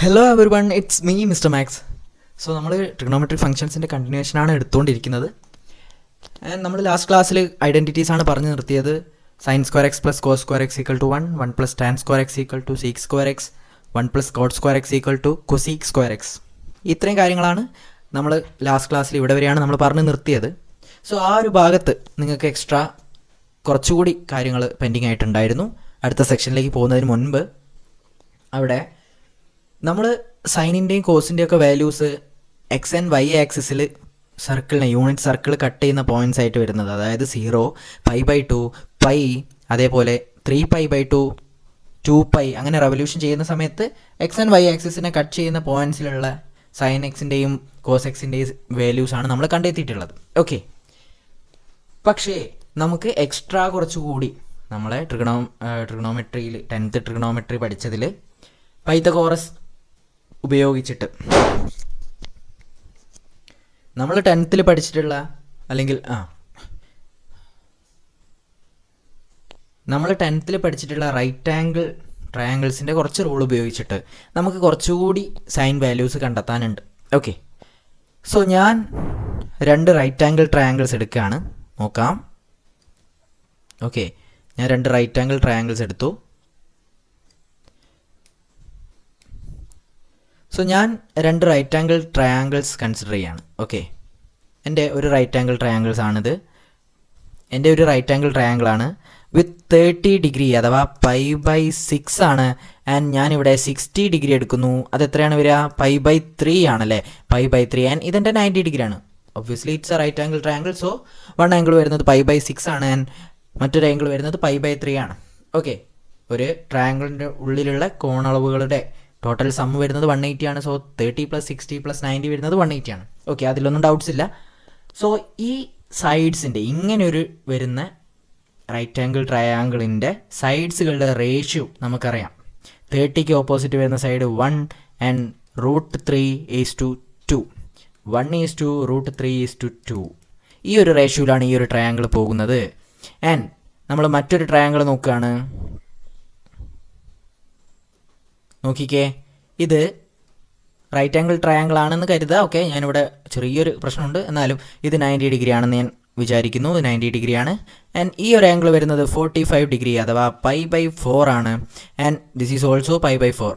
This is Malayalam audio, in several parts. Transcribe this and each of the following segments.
Hello everyone, it's me mister Max. So നമ്മൾ ട്രിഗണോമെട്രിക് ഫംഗ്ഷൻസിൻ്റെ കണ്ടിന്യൂഷനാണ് എടുത്തുകൊണ്ടിരിക്കുന്നത്. ആൻഡ് നമ്മൾ ലാസ്റ്റ് ക്ലാസ്സിൽ ഐഡൻറ്റിറ്റീസാണ് പറഞ്ഞു നിർത്തിയത്. Sine square x plus cos square x equal to 1 plus tan square x equal to sec square x, 1 plus cot square x equal to cosec square x. ഇത്രയും കാര്യങ്ങളാണ് നമ്മൾ ലാസ്റ്റ് ക്ലാസ്സിൽ ഇവിടെ വരെയാണ് നമ്മൾ പറഞ്ഞു നിർത്തിയത്. സോ ആ ഒരു ഭാഗത്ത് നിങ്ങൾക്ക് എക്സ്ട്രാ കുറച്ചുകൂടി കാര്യങ്ങൾ പെൻഡിങ് ആയിട്ടുണ്ടായിരുന്നു. അടുത്ത സെക്ഷനിലേക്ക് പോകുന്നതിന് മുൻപ് അവിടെ നമ്മൾ സൈനിൻ്റെയും കോസിൻ്റെയും ഒക്കെ വാല്യൂസ് എക്സ് ആൻഡ് വൈ ആക്സിസിൽ സർക്കിളിനെ യൂണിറ്റ് സർക്കിൾ കട്ട് ചെയ്യുന്ന പോയിൻറ്റ്സ് ആയിട്ട് വരുന്നത്, അതായത് 0, π/2, പൈ, അതേപോലെ 3π/2, 2π, അങ്ങനെ റെവല്യൂഷൻ ചെയ്യുന്ന സമയത്ത് എക്സ് ആൻഡ് വൈ ആക്സിസിനെ കട്ട് ചെയ്യുന്ന പോയിൻറ്റ്സിലുള്ള സൈൻ എക്സിൻ്റെയും കോസ് എക്സിൻ്റെയും വാല്യൂസാണ് നമ്മൾ കണ്ടെത്തിയിട്ടുള്ളത്. ഓക്കെ, പക്ഷേ നമുക്ക് എക്സ്ട്രാ കുറച്ചുകൂടി നമ്മളെ ട്രിഗണോമെട്രിയിൽ 10th ട്രിഗണോമെട്രി പഠിച്ചതിൽ പൈത്തഗോറസ് ഉപയോഗിച്ചിട്ട് നമ്മൾ 10th പഠിച്ചിട്ടുള്ള അല്ലെങ്കിൽ നമ്മൾ 10th പഠിച്ചിട്ടുള്ള റൈറ്റ് ആംഗിൾ ട്രയാങ്കിൾസിൻ്റെ കുറച്ച് റൂൾ ഉപയോഗിച്ചിട്ട് നമുക്ക് കുറച്ചുകൂടി സൈൻ വാല്യൂസ് കണ്ടെത്താനുണ്ട്. ഓക്കെ, സോ ഞാൻ 2 റൈറ്റ് ആംഗിൾ ട്രയാങ്കിൾസ് എടുക്കുകയാണ്, നോക്കാം. ഓക്കെ, ഞാൻ 2 റൈറ്റ് ആംഗിൾ ട്രയാങ്കിൾസ് എടുത്തു. സോ ഞാൻ 2 റൈറ്റ് ആംഗിൾ ട്രയാങ്കിൾസ് കൺസിഡർ ചെയ്യാണ്. ഓക്കെ, എൻ്റെ ഒരു റൈറ്റ് ആംഗിൾ ട്രയാങ്കിൾസ് ആണിത്. എൻ്റെ ഒരു റൈറ്റ് ആംഗിൾ ട്രയാങ്കിളാണ് വിത്ത് 30 ഡിഗ്രി അഥവാ π/6 ആണ്. ആൻഡ് ഞാനിവിടെ 60 ഡിഗ്രി എടുക്കുന്നു. അത് എത്രയാണ് വരിക? π/3 ആണല്ലേ, π/3. ആൻഡ് ഇതെൻ്റെ 90 ഡിഗ്രിയാണ്. Obviously it's a right angle triangle. So one angle വരുന്നത് π/6 ആണ് ആൻഡ് മറ്റൊരു ആംഗിൾ വരുന്നത് π/3 ആണ്. ഓക്കെ, ഒരു ട്രയാങ്കിളിൻ്റെ ഉള്ളിലുള്ള കോണളവുകളുടെ ടോട്ടൽ സം വരുന്നത് 180 ആണ്. സോ 30 + 60 + 90 വരുന്നത് 180 ആണ്. ഓക്കെ, അതിലൊന്നും ഡൗട്ട്സ് ഇല്ല. സോ ഈ സൈഡ്സിൻ്റെ ഇങ്ങനെയൊരു വരുന്ന റൈറ്റ് ആംഗിൾ ട്രയാങ്കിളിൻ്റെ സൈഡ്സുകളുടെ റേഷ്യോ നമുക്കറിയാം. 30ക്ക് ഓപ്പോസിറ്റ് വരുന്ന സൈഡ് 1 ആൻഡ് √3:2. 1:√3:2. ഈ ഒരു റേഷ്യോയിലാണ് ഈ ഒരു ട്രയാങ്കിൾ പോകുന്നത്. ആൻഡ് നമ്മൾ മറ്റൊരു ട്രയാങ്കിൾ നോക്കുകയാണ്. നോക്കിക്കേ, ഇത് റൈറ്റ് ആംഗിൾ ട്രയാങ്കിൾ ആണെന്ന് കരുതുക. ഓക്കെ, ഞാനിവിടെ ചെറിയൊരു പ്രശ്നമുണ്ട്, എന്നാലും ഇത് 90 ഡിഗ്രി ആണെന്ന് ഞാൻ വിചാരിക്കുന്നു. 90 ഡിഗ്രിയാണ്. ആൻഡ് ഈ ഒരു ആംഗിൾ വരുന്നത് 45 ഡിഗ്രി അഥവാ π/4 ആണ്. ആൻഡ് ദിസ് ഈസ് ഓൾസോ π/4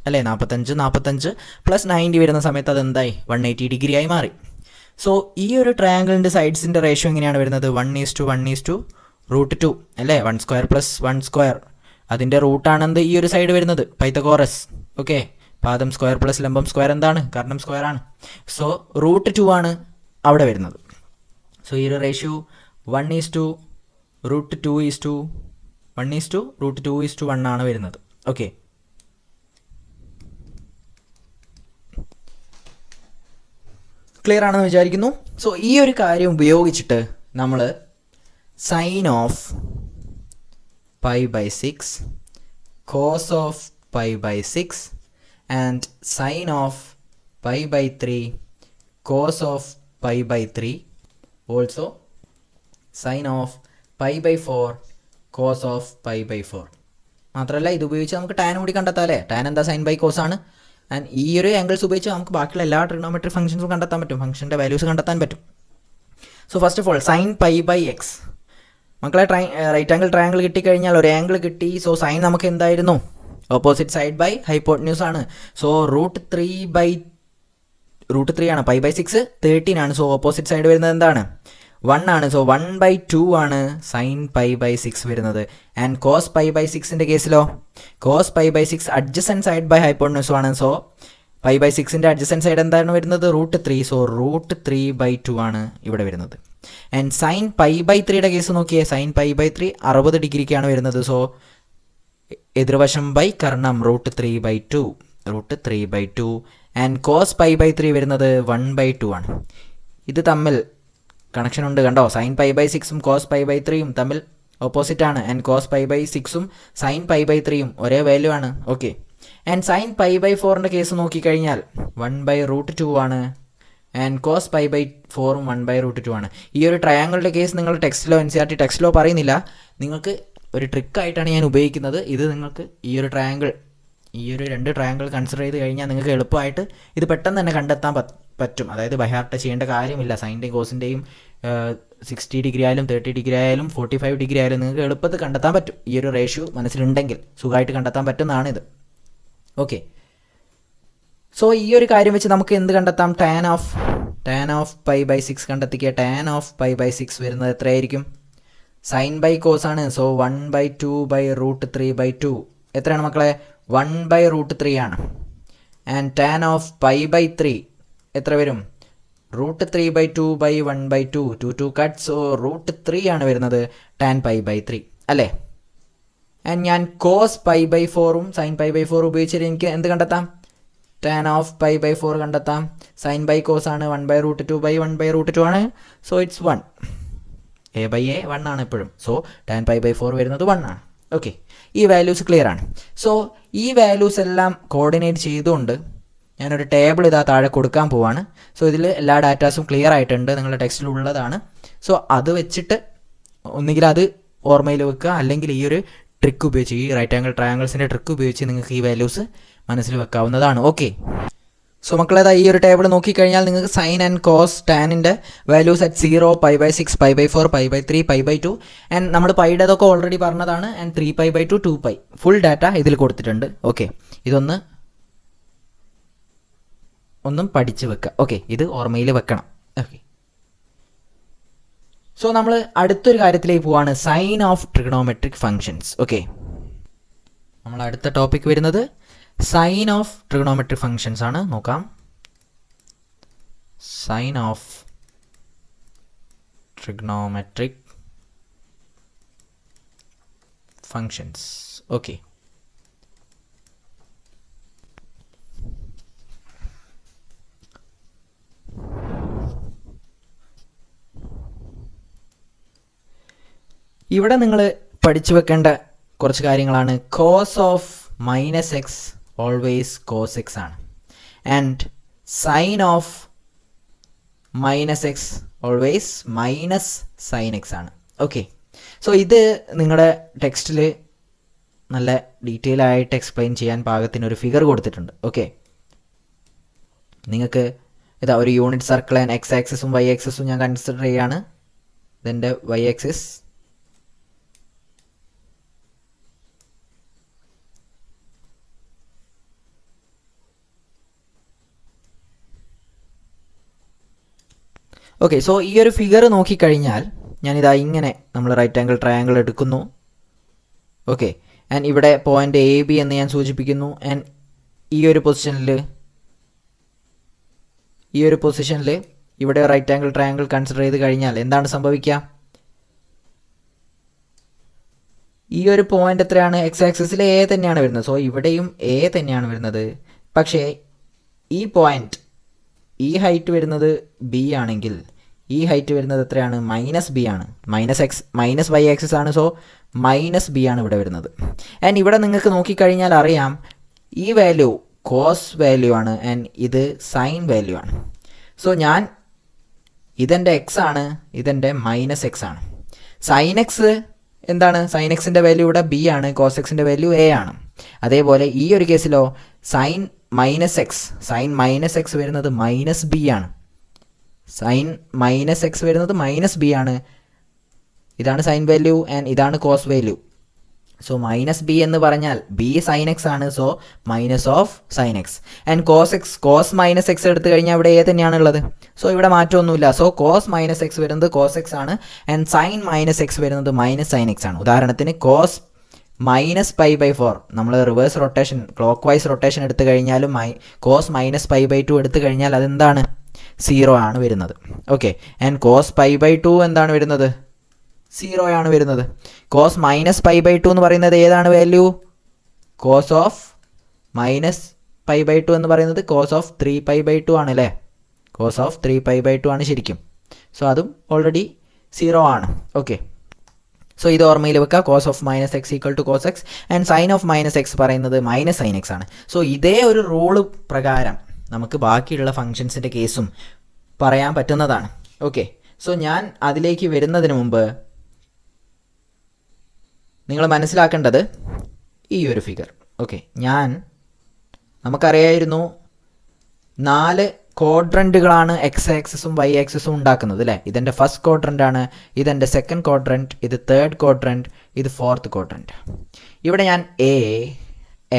അല്ലേ. 45 + 90 വരുന്ന സമയത്ത് അതെന്തായി? 180 ഡിഗ്രി ആയി മാറി. സോ ഈ ഒരു ട്രയാങ്കിളിൻ്റെ സൈഡ്സിൻ്റെ റേഷ്യോ എങ്ങനെയാണ് വരുന്നത്? 1:1:√2 അല്ലേ. 1² + 1². അതിൻ്റെ റൂട്ടാണെന്ത്? ഈ ഒരു സൈഡ് വരുന്നത് പൈത്തഗോറസ്. ഓക്കെ, പാദം സ്ക്വയർ പ്ലസ് ലംബം സ്ക്വയർ എന്താണ്? കർണം സ്ക്വയർ ആണ്. സോ √2 ആണ് അവിടെ വരുന്നത്. സോ ഈ ഒരു റേഷ്യോ 1:√2:1 ആണ് വരുന്നത്. ഓക്കെ, ക്ലിയർ ആണെന്ന് വിചാരിക്കുന്നു. സോ ഈ ഒരു കാര്യം ഉപയോഗിച്ചിട്ട് നമ്മൾ sign of π/6, cos of π/6 and sin of π/3, cos of π/3, also sin of π/4, cos of π/4. മാത്രമല്ല ഇത് ഉപയോഗിച്ച് നമുക്ക് ടാൻ കൂടി കണ്ടെത്താം അല്ലേ. ടാൻ എന്താ? സൈൻ ബൈ കോസ് ആണ്. ആൻഡ് ഈ ഒരു ആംഗിൾസ് ഉപയോഗിച്ച് നമുക്ക് ബാക്കിയുള്ള എല്ലാ ട്രിഗണോമെട്രിക് ഫംഗ്ഷൻസും കണ്ടെത്താൻ പറ്റും, ഫംഗ്ഷൻ്റെ വാല്യൂസ് കണ്ടെത്താൻ പറ്റും. So first of all sine π/x. മക്കളെ, റൈറ്റ് ആംഗിൾ ട്രയാങ്കിൾ കിട്ടിക്കഴിഞ്ഞാൽ ഒരു ആംഗിൾ കിട്ടി. സോ സൈൻ നമുക്ക് എന്തായിരുന്നു? ഓപ്പോസിറ്റ് സൈഡ് ബൈ ഹൈപ്പോട്ടന്യൂസ് ആണ്. സോ √3 ആണ്. π/6 13 ആണ്. സോ ഓപ്പോസിറ്റ് സൈഡ് വരുന്നത് എന്താണ്? 1 ആണ്. സോ 1/2 ആണ് സൈൻ π/6 വരുന്നത്. ആൻഡ് കോസ് π/6ൻ്റെ കേസിലോ? Cos π/6 adjacent side by hypotenuse ആണ്. സോ π/6ൻ്റെ അഡ്ജസൻറ്റ് സൈഡ് എന്താണ് വരുന്നത്? √3. സോ √3/2 ആണ് ഇവിടെ വരുന്നത്. ആൻഡ് സൈൻ π/3യുടെ കേസ് നോക്കിയേ. സൈൻ π/3 60 ഡിഗ്രിക്കാണ് വരുന്നത്. So എതിർവശം by Karnam √3/2. And cos π/3 വരുന്നത് 1/2 ആണ്. ഇത് തമ്മിൽ കണക്ഷൻ ഉണ്ട്, കണ്ടോ? സൈൻ π/6ഉം കോസ് π/3ഉം തമ്മിൽ ഓപ്പോസിറ്റ് ആണ്. ആൻഡ് കോസ് π/6ഉം സൈൻ π/3ഉം ഒരേ വാല്യൂ ആണ്. ഓക്കെ, ആൻഡ് സൈൻ π/4ൻ്റെ കേസ് നോക്കിക്കഴിഞ്ഞാൽ 1/√2 ആണ്. ആൻഡ് കോസ് π/4ഉം 1/√2 ആണ്. ഈ ഒരു ട്രയാങ്കിളിൻ്റെ കേസ് നിങ്ങൾ ടെക്സ്റ്റിലോ NCERT ടെക്സ്റ്റിലോ പറയുന്നില്ല, നിങ്ങൾക്ക് ഒരു ട്രിക്കായിട്ടാണ് ഞാൻ ഉപയോഗിക്കുന്നത്. ഇത് നിങ്ങൾക്ക് ഈ ഒരു ട്രയാങ്കിൾ ഈ ഒരു 2 ട്രയാങ്കിൾ കൺസിഡർ ചെയ്ത് കഴിഞ്ഞാൽ നിങ്ങൾക്ക് എളുപ്പമായിട്ട് ഇത് പെട്ടെന്ന് തന്നെ കണ്ടെത്താൻ പറ്റും. അതായത് ബൈഹാർട്ട് ചെയ്യേണ്ട കാര്യമില്ല. സൈൻ്റെയും കോസിൻ്റെയും 60 ഡിഗ്രി ആയാലും 30 ഡിഗ്രി ആയാലും 45 ഡിഗ്രി ആയാലും നിങ്ങൾക്ക് എളുപ്പത്തിൽ കണ്ടെത്താൻ പറ്റും. ഈ ഒരു റേഷ്യോ മനസ്സിലുണ്ടെങ്കിൽ സുഖമായിട്ട് കണ്ടെത്താൻ പറ്റുന്നതാണിത്. ഓക്കെ, സോ ഈ ഒരു കാര്യം വെച്ച് നമുക്ക് എന്ത് കണ്ടെത്താം? tan ഓഫ് π/6 കണ്ടെത്തിക്കുക. tan ഓഫ് π/6 വരുന്നത് എത്രയായിരിക്കും? സൈൻ ബൈ കോസ് ആണ്. സോ 1/2/√3/2 എത്രയാണ് മക്കളെ? 1/√3 ആണ്. ആൻഡ് tan ഓഫ് π/3 എത്ര വരും? √3/2/1/2. 2 കട്ട്, സോ √3 ആണ് വരുന്നത് tan π/3 അല്ലേ? ആൻഡ് ഞാൻ കോസ് π/4ഉം സൈൻ π/4 ഉപയോഗിച്ചിട്ട് എനിക്ക് എന്ത് കണ്ടെത്താം? tan ഓഫ് π/4 കണ്ടെത്താം. സൈൻ ബൈ കോസ് ആണ് 1/√2/1/√2 ആണ്. So it's 1. a/a 1 ആണ് എപ്പോഴും. സോ tan π/4 വരുന്നത് 1 ആണ്. ഓക്കെ, ഈ വാല്യൂസ് ക്ലിയർ ആണ്. സോ ഈ വാല്യൂസ് എല്ലാം കോർഡിനേറ്റ് ചെയ്തുകൊണ്ട് ഞാനൊരു ടേബിൾ ഇതാ താഴെ കൊടുക്കാൻ പോവാണ്. സോ ഇതിൽ എല്ലാ ഡാറ്റാസും ക്ലിയർ ആയിട്ടുണ്ട്, നിങ്ങളുടെ ടെക്സ്റ്റിലുള്ളതാണ്. സോ അത് വെച്ചിട്ട് ഒന്നുകിൽ അത് ഓർമ്മയിൽ വെക്കുക, അല്ലെങ്കിൽ ഈ ഒരു ട്രിക്ക് ഉപയോഗിച്ച്, ഈ റൈറ്റ് ആംഗിൾ ട്രയാങ്കിൾസിൻ്റെ ട്രിക്ക് ഉപയോഗിച്ച് നിങ്ങൾക്ക് ഈ വാല്യൂസ് മനസ്സിൽ വെക്കാവുന്നതാണ്. ഓക്കെ, സോ മക്കളേതാ ഈ ഒരു ടേബിൾ നോക്കിക്കഴിഞ്ഞാൽ നിങ്ങൾക്ക് സൈൻ ആൻഡ് കോസ് ടാനിൻ്റെ വാല്യൂസ് അറ്റ് 0, π/6, π/4, π/3, π/2 ആൻഡ് നമ്മൾ പൈയുടേതൊക്കെ ഓൾറെഡി പറഞ്ഞതാണ്. ആൻഡ് 3π/2, 2π ഫുൾ ഡാറ്റ ഇതിൽ കൊടുത്തിട്ടുണ്ട്. ഓക്കെ, ഒന്നും പഠിച്ച് വെക്കുക. ഓക്കെ, ഇത് ഓർമ്മയിൽ വെക്കണം. ഓക്കെ, സോ നമ്മൾ അടുത്തൊരു കാര്യത്തിലേക്ക് പോവാണ്, sine of trigonometric functions. Okay, നമ്മൾ അടുത്ത ടോപ്പിക് വരുന്നത് സൈൻ ഓഫ് ട്രിഗണോമെട്രിക് ഫങ്ഷൻസ് ആണ്. നോക്കാം, sine of trigonometric functions. Okay, ഇവിടെ നിങ്ങൾ പഠിച്ചു വെക്കേണ്ട കുറച്ച് കാര്യങ്ങളാണ്. Cos of -x always cos x ആണ്. And sine of -x always -sin x ആണ്. ഓക്കെ, സോ ഇത് നിങ്ങളുടെ ടെക്സ്റ്റിൽ നല്ല ഡീറ്റെയിൽ ആയിട്ട് എക്സ്പ്ലെയിൻ ചെയ്യാൻ പാകത്തിനൊരു ഫിഗർ കൊടുത്തിട്ടുണ്ട്. ഓക്കെ, നിങ്ങൾക്ക് ഇതാ ഒരു യൂണിറ്റ് സർക്കിൾ ആൻഡ് x ആക്സിസും y ആക്സിസും ഞാൻ കൺസിഡർ ചെയ്യാണ്. ഇതെൻ്റെ y ആക്സിസ്. ഓക്കെ, സോ ഈ ഒരു ഫിഗർ നോക്കിക്കഴിഞ്ഞാൽ ഞാനിതാ ഇങ്ങനെ നമ്മൾ റൈറ്റ് ആംഗിൾ ട്രയാങ്കിൾ എടുക്കുന്നു. ഓക്കെ, ആൻഡ് ഇവിടെ പോയിൻ്റ് AB എന്ന് ഞാൻ സൂചിപ്പിക്കുന്നു. ആൻഡ് ഈ ഒരു പൊസിഷനിൽ ഇവിടെ റൈറ്റ് ആംഗിൾ ട്രയാങ്കിൾ കൺസിഡർ ചെയ്ത് കഴിഞ്ഞാൽ എന്താണ് സംഭവിക്കുക? ഈ ഒരു പോയിൻ്റ് എത്രയാണ്? x ആക്സിസിൽ A തന്നെയാണ് വരുന്നത്. സോ ഇവിടെയും A തന്നെയാണ് വരുന്നത്. പക്ഷേ ഈ പോയിൻ്റ്, ഈ ഹൈറ്റ് വരുന്നത് B ആണെങ്കിൽ ഈ ഹൈറ്റ് വരുന്നത് എത്രയാണ്? -B ആണ്. -y ആക്സിസ് ആണ്. സോ -B ആണ് ഇവിടെ വരുന്നത്. ആൻഡ് ഇവിടെ നിങ്ങൾക്ക് നോക്കിക്കഴിഞ്ഞാൽ അറിയാം, ഈ വാല്യൂ കോസ് വാല്യൂ ആണ് ആൻഡ് ഇത് സൈൻ വാല്യൂ ആണ്. സോ ഇതെൻ്റെ x ആണ്, ഇതെൻ്റെ -x ആണ്. സൈൻ എക്സ് എന്താണ്? സൈൻ എക്സിൻ്റെ വാല്യൂ ഇവിടെ B ആണ്, കോസ് എക്സിൻ്റെ വാല്യൂ A ആണ്. അതേപോലെ ഈ ഒരു കേസിലോ സൈൻ -x വരുന്നത് -B ആണ്. സൈൻ -x വരുന്നത് -B ആണ്. ഇതാണ് സൈൻ വാല്യൂ ആൻഡ് ഇതാണ് കോസ് വാല്യൂ. സോ -B എന്ന് പറഞ്ഞാൽ B sin x ആണ്. So -sin x. And cos -x എടുത്തു കഴിഞ്ഞാൽ ഇവിടെ A തന്നെയാണ് ഉള്ളത്. സോ ഇവിടെ മാറ്റമൊന്നുമില്ല. സോ കോസ് -x വരുന്നത് കോസ് x ആണ് ആൻഡ് സൈൻ -x വരുന്നത് -sin x ആണ്. ഉദാഹരണത്തിന് കോസ് -π/4 നമ്മൾ reverse rotation, clock vice rotation എടുത്തു കഴിഞ്ഞാലും കോസ് -π/2 എടുത്തു കഴിഞ്ഞാൽ അതെന്താണ്? 0 ആണ് വരുന്നത്. ഓക്കെ, ആൻഡ് കോസ് π/2 എന്താണ് വരുന്നത്? 0 ആണ് വരുന്നത്. കോസ് -π/2 എന്ന് പറയുന്നത് ഏതാണ് വാല്യൂ? കോസ് ഓഫ് -π/2 എന്ന് പറയുന്നത് കോസ് ഓഫ് 3π/2 ആണ് അല്ലേ? കോസ് ഓഫ് 3π/2 ആണ് ശരിക്കും. സോ അതും ഓൾറെഡി 0 ആണ്. ഓക്കെ, സോ ഇത് ഓർമ്മയിൽ വെക്കുക. Cos of -x equal to cos x and sine of -x പറയുന്നത് -sin x ആണ്. സോ ഇതേ ഒരു റൂള് പ്രകാരം നമുക്ക് ബാക്കിയുള്ള ഫങ്ഷൻസിൻ്റെ കേസും പറയാൻ പറ്റുന്നതാണ്. ഓക്കെ, സോ ഞാൻ അതിലേക്ക് വരുന്നതിന് മുമ്പ് നിങ്ങൾ മനസ്സിലാക്കേണ്ടത് ഈ ഒരു ഫിഗർ. ഓക്കെ, ഞാൻ നമുക്കറിയായിരുന്നു 4 ക്വാഡ്രൻറ്റുകളാണ് എക്സ് ആക്സിസും വൈ ആക്സിസും ഉണ്ടാക്കുന്നത് അല്ലേ. ഇതെൻ്റെ ഫസ്റ്റ് ക്വാഡ്രൻ്റ് ആണ്, ഇതെൻ്റെ സെക്കൻഡ് ക്വാഡ്രൻറ്റ്, ഇത് തേർഡ് ക്വാഡ്രൻറ്റ്, ഇത് ഫോർത്ത് ക്വാഡ്രൻറ്റ്. ഇവിടെ ഞാൻ എ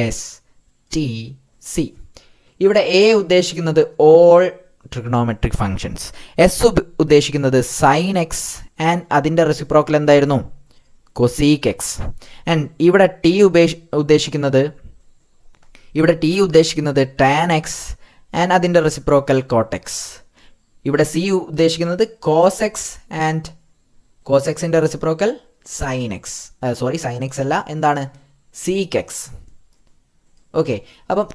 എസ് ടി സി. ഇവിടെ എ ഉദ്ദേശിക്കുന്നത് ഓൾ ട്രിഗണോമെട്രിക് ഫങ്ഷൻസ്, എസ് ഉദ്ദേശിക്കുന്നത് സൈൻ എക്സ് ആൻഡ് അതിൻ്റെ റെസിപ്രോക്കൽ എന്തായിരുന്നു, കൊസീക് എക്സ്. ആൻഡ് ഇവിടെ ടി ഉദ്ദേശിക്കുന്നത് ടാൻ എക്സ് ആൻഡ് അതിൻ്റെ റെസിപ്രോക്കൽ കോട്ടെക്സ്. ഇവിടെ സി ഉദ്ദേശിക്കുന്നത് കോസ് എക്സ് ആൻഡ് കോസ് എക്സിൻ്റെ reciprocal sine x. Sine x അല്ല, എന്താണ്, സീക്ക് എക്സ്. ഓക്കെ, അപ്പം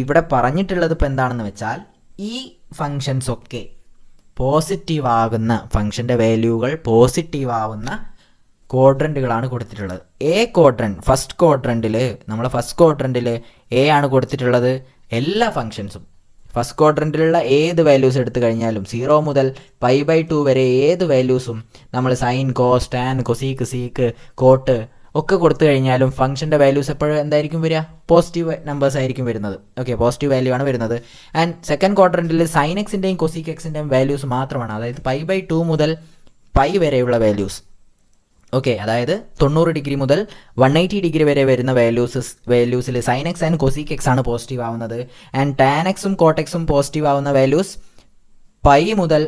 ഇവിടെ പറഞ്ഞിട്ടുള്ളത് ഇപ്പം എന്താണെന്ന് വെച്ചാൽ ഈ ഫങ്ഷൻസ് ഒക്കെ പോസിറ്റീവ് ആകുന്ന ഫങ്ഷൻ്റെ വാല്യൂകൾ പോസിറ്റീവ് ആവുന്ന ക്വാഡ്രൻറ്റുകളാണ് കൊടുത്തിട്ടുള്ളത്. എ ക്വാഡ്രൻറ്റ് ഫസ്റ്റ് ക്വാഡ്രൻറ്റിൽ എ ആണ് കൊടുത്തിട്ടുള്ളത്. എല്ലാ ഫങ്ഷൻസും ഫസ്റ്റ് ക്വാഡ്രൻറ്റിലുള്ള ഏത് വാല്യൂസ് എടുത്തു കഴിഞ്ഞാലും 0 മുതൽ π/2 വരെ ഏത് വാല്യൂസും നമ്മൾ sine, cos, tan, cosec, sec, cot ഒക്കെ കൊടുത്തു കഴിഞ്ഞാലും ഫംഗ്ഷൻ്റെ വാല്യൂസ് എപ്പോഴും എന്തായിരിക്കും വരിക, പോസിറ്റീവ് നമ്പേഴ്സ് ആയിരിക്കും വരുന്നത്. ഓക്കെ, പോസിറ്റീവ് വാല്യൂ ആണ് വരുന്നത്. ആൻഡ് സെക്കൻഡ് ക്വാഡ്രൻറ്റിൽ സൈൻ എക്സിൻ്റെയും കൊസീക്ക് എക്സിൻ്റെയും വാല്യൂസ് മാത്രമാണ്, അതായത് π/2 മുതൽ π വരെയുള്ള വാല്യൂസ്. ഓക്കെ, അതായത് 90 ഡിഗ്രി മുതൽ 180 ഡിഗ്രി വരെ വരുന്ന വാല്യൂസിൽ sine x and cosec x ആണ് പോസിറ്റീവ് ആവുന്നത്. ആൻഡ് ടാൻ എക്സും കോട്ടെക്സും പോസിറ്റീവ് ആവുന്ന വാല്യൂസ് π മുതൽ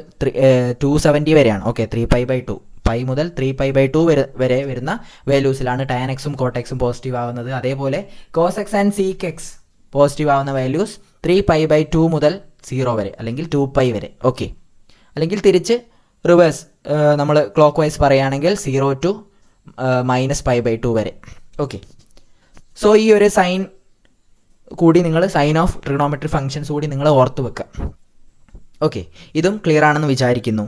270 വരെയാണ്. ഓക്കെ, 3π/2 π മുതൽ 3π/2 വരെ വരുന്ന വാല്യൂസിലാണ് ടാൻ എക്സും കോട്ടെക്സും പോസിറ്റീവ് ആവുന്നത്. അതേപോലെ cos x and sec x positive ആവുന്ന വാല്യൂസ് 3π/2 മുതൽ 0 വരെ അല്ലെങ്കിൽ 2π വരെ. ഓക്കെ, അല്ലെങ്കിൽ തിരിച്ച് റിവേഴ്സ് നമ്മൾ ക്ലോക്ക് വൈസ് പറയുകയാണെങ്കിൽ 0 to -π/2 വരെ. ഓക്കെ, സോ ഈ ഒരു സൈൻ കൂടി നിങ്ങൾ സൈൻ ഓഫ് ട്രിഗണോമെട്രിക് ഫങ്ഷൻസ് കൂടി നിങ്ങൾ ഓർത്ത് വെക്കുക. ഓക്കെ, ഇതും ക്ലിയർ ആണെന്ന് വിചാരിക്കുന്നു.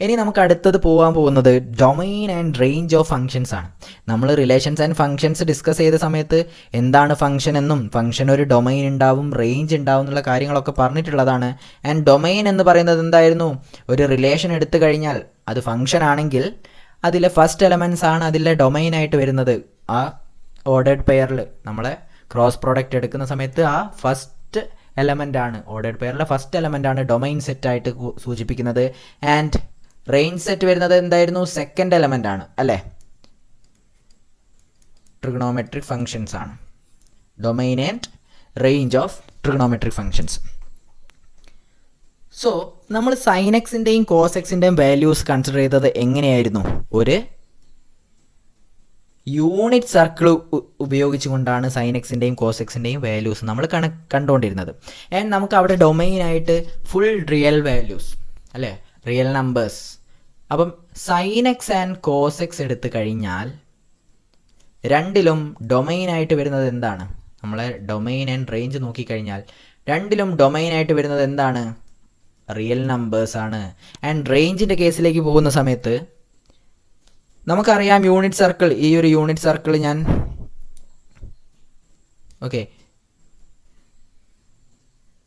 ഇനി നമുക്ക് അടുത്തത് പോകാൻ പോകുന്നത് domain and range of functions ആണ്. നമ്മൾ റിലേഷൻസ് ആൻഡ് ഫങ്ഷൻസ് ഡിസ്കസ് ചെയ്ത സമയത്ത് എന്താണ് ഫങ്ഷൻ എന്നും ഫങ്ഷൻ ഒരു ഡൊമൈൻ ഉണ്ടാവും, റേഞ്ച് ഉണ്ടാവും എന്നുള്ള കാര്യങ്ങളൊക്കെ പറഞ്ഞിട്ടുള്ളതാണ്. ആൻഡ് ഡൊമൈൻ എന്ന് പറയുന്നത് എന്തായിരുന്നു, ഒരു റിലേഷൻ എടുത്തു കഴിഞ്ഞാൽ അത് ഫങ്ഷൻ ആണെങ്കിൽ അതിലെ ഫസ്റ്റ് എലമെൻറ്റ്സ് ആണ് അതിലെ ഡൊമൈനായിട്ട് വരുന്നത്. ആ ഓർഡേഡ് പെയറിൽ നമ്മളെ ക്രോസ് പ്രോഡക്റ്റ് എടുക്കുന്ന സമയത്ത് ആ ഫസ്റ്റ് എലമെൻ്റ് ആണ്, ഓർഡേഡ് പെയറിലെ ഫസ്റ്റ് എലമെൻ്റ് ആണ് ഡൊമൈൻ സെറ്റായിട്ട് സൂചിപ്പിക്കുന്നത്. ആൻഡ് റേഞ്ച് സെറ്റ് വരുന്നത് എന്തായിരുന്നു, സെക്കൻഡ് എലമെൻ്റ് ആണ് അല്ലേ. ട്രിഗണോമെട്രിക് ഫങ്ഷൻസ് ആണ് domain and range of trigonometric functions. So നമ്മൾ സൈൻ എക്സിൻ്റെയും കോസ് എക്സിൻ്റെയും വാല്യൂസ് കൺസിഡർ ചെയ്തത് എങ്ങനെയായിരുന്നു, ഒരു യൂണിറ്റ് സർക്കിൾ ഉപയോഗിച്ചുകൊണ്ടാണ് സൈൻ എക്സിൻ്റെയും കോസ് എക്സിൻ്റെയും വാല്യൂസ് നമ്മൾ കണ്ടുകൊണ്ടിരുന്നത്. ആൻഡ് നമുക്ക് അവിടെ ഡൊമൈനായിട്ട് ഫുൾ റിയൽ വാല്യൂസ് അല്ലേ, റിയൽ നമ്പേഴ്സ്. അപ്പം sine x and cos x എടുത്തു കഴിഞ്ഞാൽ രണ്ടിലും ഡൊമൈനായിട്ട് വരുന്നത് എന്താണ്, നമ്മളെ ഡൊമൈൻ ആൻഡ് റേഞ്ച് നോക്കിക്കഴിഞ്ഞാൽ രണ്ടിലും ഡൊമൈനായിട്ട് വരുന്നത് എന്താണ്, റിയൽ നമ്പേഴ്സ് ആണ്. ആൻഡ് റേഞ്ചിൻ്റെ കേസിലേക്ക് പോകുന്ന സമയത്ത് നമുക്കറിയാം യൂണിറ്റ് സർക്കിൾ, ഈ ഒരു യൂണിറ്റ് സർക്കിൾ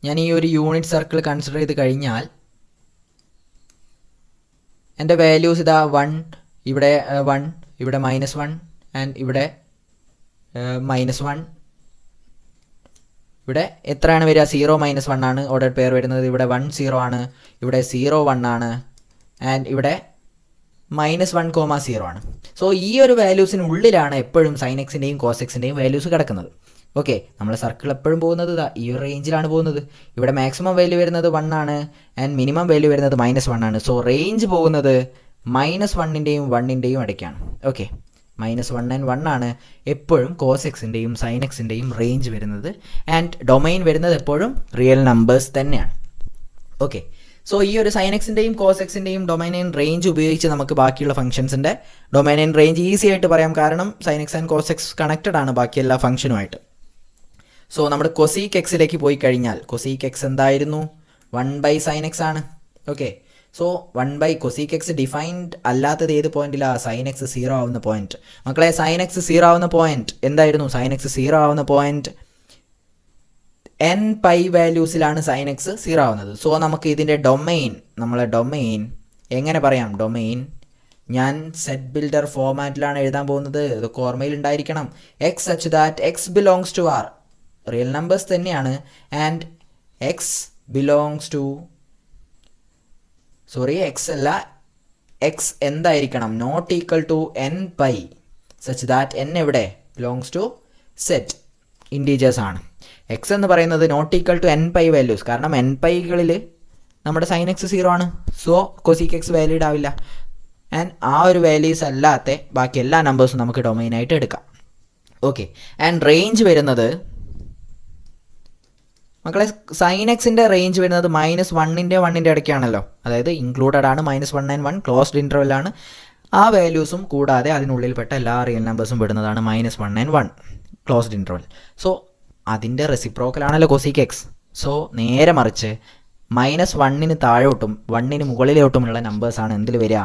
ഞാൻ ഈ ഒരു യൂണിറ്റ് സർക്കിൾ കൺസിഡർ ചെയ്ത് കഴിഞ്ഞാൽ എൻ്റെ വാല്യൂസ് ഇതാ 1, ഇവിടെ 1, ഇവിടെ -1 ആൻഡ് ഇവിടെ -1. ഇവിടെ എത്രയാണ് വരിക, 0 -1 ആണ് ഓർഡർ പെയർ വരുന്നത്. ഇവിടെ 1 0 ആണ്, ഇവിടെ 0 1 ആണ് ആൻഡ് ഇവിടെ -1, 0 ആണ്. സോ ഈ ഒരു വാല്യൂസിനുള്ളിലാണ് എപ്പോഴും സൈൻ എക്സിൻ്റെയും കോസ് എക്സിൻ്റെയും വാല്യൂസ് കിടക്കുന്നത്. ഓക്കെ, നമ്മൾ സർക്കിൾ എപ്പോഴും പോകുന്നത് ഈ ഒരു റേഞ്ചിലാണ് പോകുന്നത്. ഇവിടെ മാക്സിമം വാല്യൂ വരുന്നത് 1 ആണ് ആൻഡ് മിനിമം വാല്യൂ വരുന്നത് -1 ആണ്. സോ റേഞ്ച് പോകുന്നത് -1ൻ്റെയും 1ൻ്റെയും ഇടയ്ക്കാണ്. ഓക്കെ, -1 ആൻഡ് 1 ആണ് എപ്പോഴും കോസ് എക്സിൻ്റെയും സൈൻ എക്സിൻ്റെയും റേഞ്ച് വരുന്നത്. ആൻഡ് ഡൊമൈൻ വരുന്നത് എപ്പോഴും റിയൽ നമ്പേഴ്സ് തന്നെയാണ്. ഓക്കെ, സോ ഈ ഒരു സൈൻ എക്സിൻ്റെയും കോസ് എക്സിൻ്റെയും ഡൊമൈൻ ആൻഡ് റേഞ്ച് ഉപയോഗിച്ച് നമുക്ക് ബാക്കിയുള്ള ഫംഗ്ഷൻസിൻ്റെ ഡൊമൈൻ ആൻഡ് റേഞ്ച് ഈസി ആയിട്ട് പറയാം. കാരണം sine x and cos x connected ആണ് ബാക്കി എല്ലാ ഫംഗ്ഷനുമായിട്ട്. സോ നമ്മുടെ കൊസീക്ക് എക്സിലേക്ക് പോയി കഴിഞ്ഞാൽ കൊസീക്ക് എക്സ് എന്തായിരുന്നു, 1/sin x ആണ്. Okay, so 1/ cosec X defined അല്ലാത്തത് ഏത് പോയിന്റിലാണ്, സൈൻ എക്സ് 0 ആവുന്ന പോയിന്റ്. മക്കളെ സൈൻ എക്സ് 0 ആവുന്ന പോയിന്റ് എന്തായിരുന്നു, സൈൻ എക്സ് 0 ആവുന്ന പോയിന്റ് n π വാല്യൂസിലാണ് സൈൻ എക്സ് 0 ആവുന്നത്. സോ നമുക്ക് ഇതിൻ്റെ ഡൊമൈൻ, നമ്മളെ ഡൊമൈൻ എങ്ങനെ പറയാം, ഡൊമൈൻ ഞാൻ സെറ്റ് ബിൽഡർ ഫോമാറ്റിലാണ് എഴുതാൻ പോകുന്നത്. ഇതൊക്കെ ഓർമ്മയിൽ ഉണ്ടായിരിക്കണം. X such that x belongs to R, real numbers തന്നെയാണ്. And x belongs to, x അല്ല, എക്സ് എന്തായിരിക്കണം, not equal to n pi such that n എവിടെ, ബിലോങ്സ് ടു സെറ്റ് ഇൻറ്റീജേഴ്സ് ആണ്. എക്സ് എന്ന് പറയുന്നത് not equal to n pi values, കാരണം എൻ പൈകളിൽ നമ്മുടെ സൈൻ എക്സ് 0 ആണ്. സോ കൊസീക്ക് എക്സ് വാലിഡ് ആവില്ല. ആൻഡ് ആ ഒരു വാല്യൂസ് അല്ലാത്ത ബാക്കി എല്ലാ നമ്പേഴ്സും നമുക്ക് ഡൊമൈനായിട്ട് എടുക്കാം. ഓക്കെ. ആൻഡ് റേഞ്ച് വരുന്നത് മക്കളെ, സൈൻ എക്സിൻ്റെ റേഞ്ച് വരുന്നത് -1 ഇടയ്ക്കാണല്ലോ. അതായത് ഇൻക്ലൂഡഡ് ആണ് -1 and 1, ക്ലോസ്ഡ് ഇൻ്റർവെല്ലാണ്. ആ വാല്യൂസും കൂടാതെ അതിനുള്ളിൽപ്പെട്ട എല്ലാ റിയൽ നമ്പേഴ്സും വിടുന്നതാണ് -1 and 1 ക്ലോസ്ഡ് ഇൻ്റർവെൽ. സോ അതിൻ്റെ റെസിപ്രോക്കലാണല്ലോ കൊസീക്ക് എക്സ്. സോ നേരെ മറിച്ച് -1 താഴോട്ടും 1 മുകളിലോട്ടുമുള്ള നമ്പേഴ്സാണ് എന്തിൽ വരിക,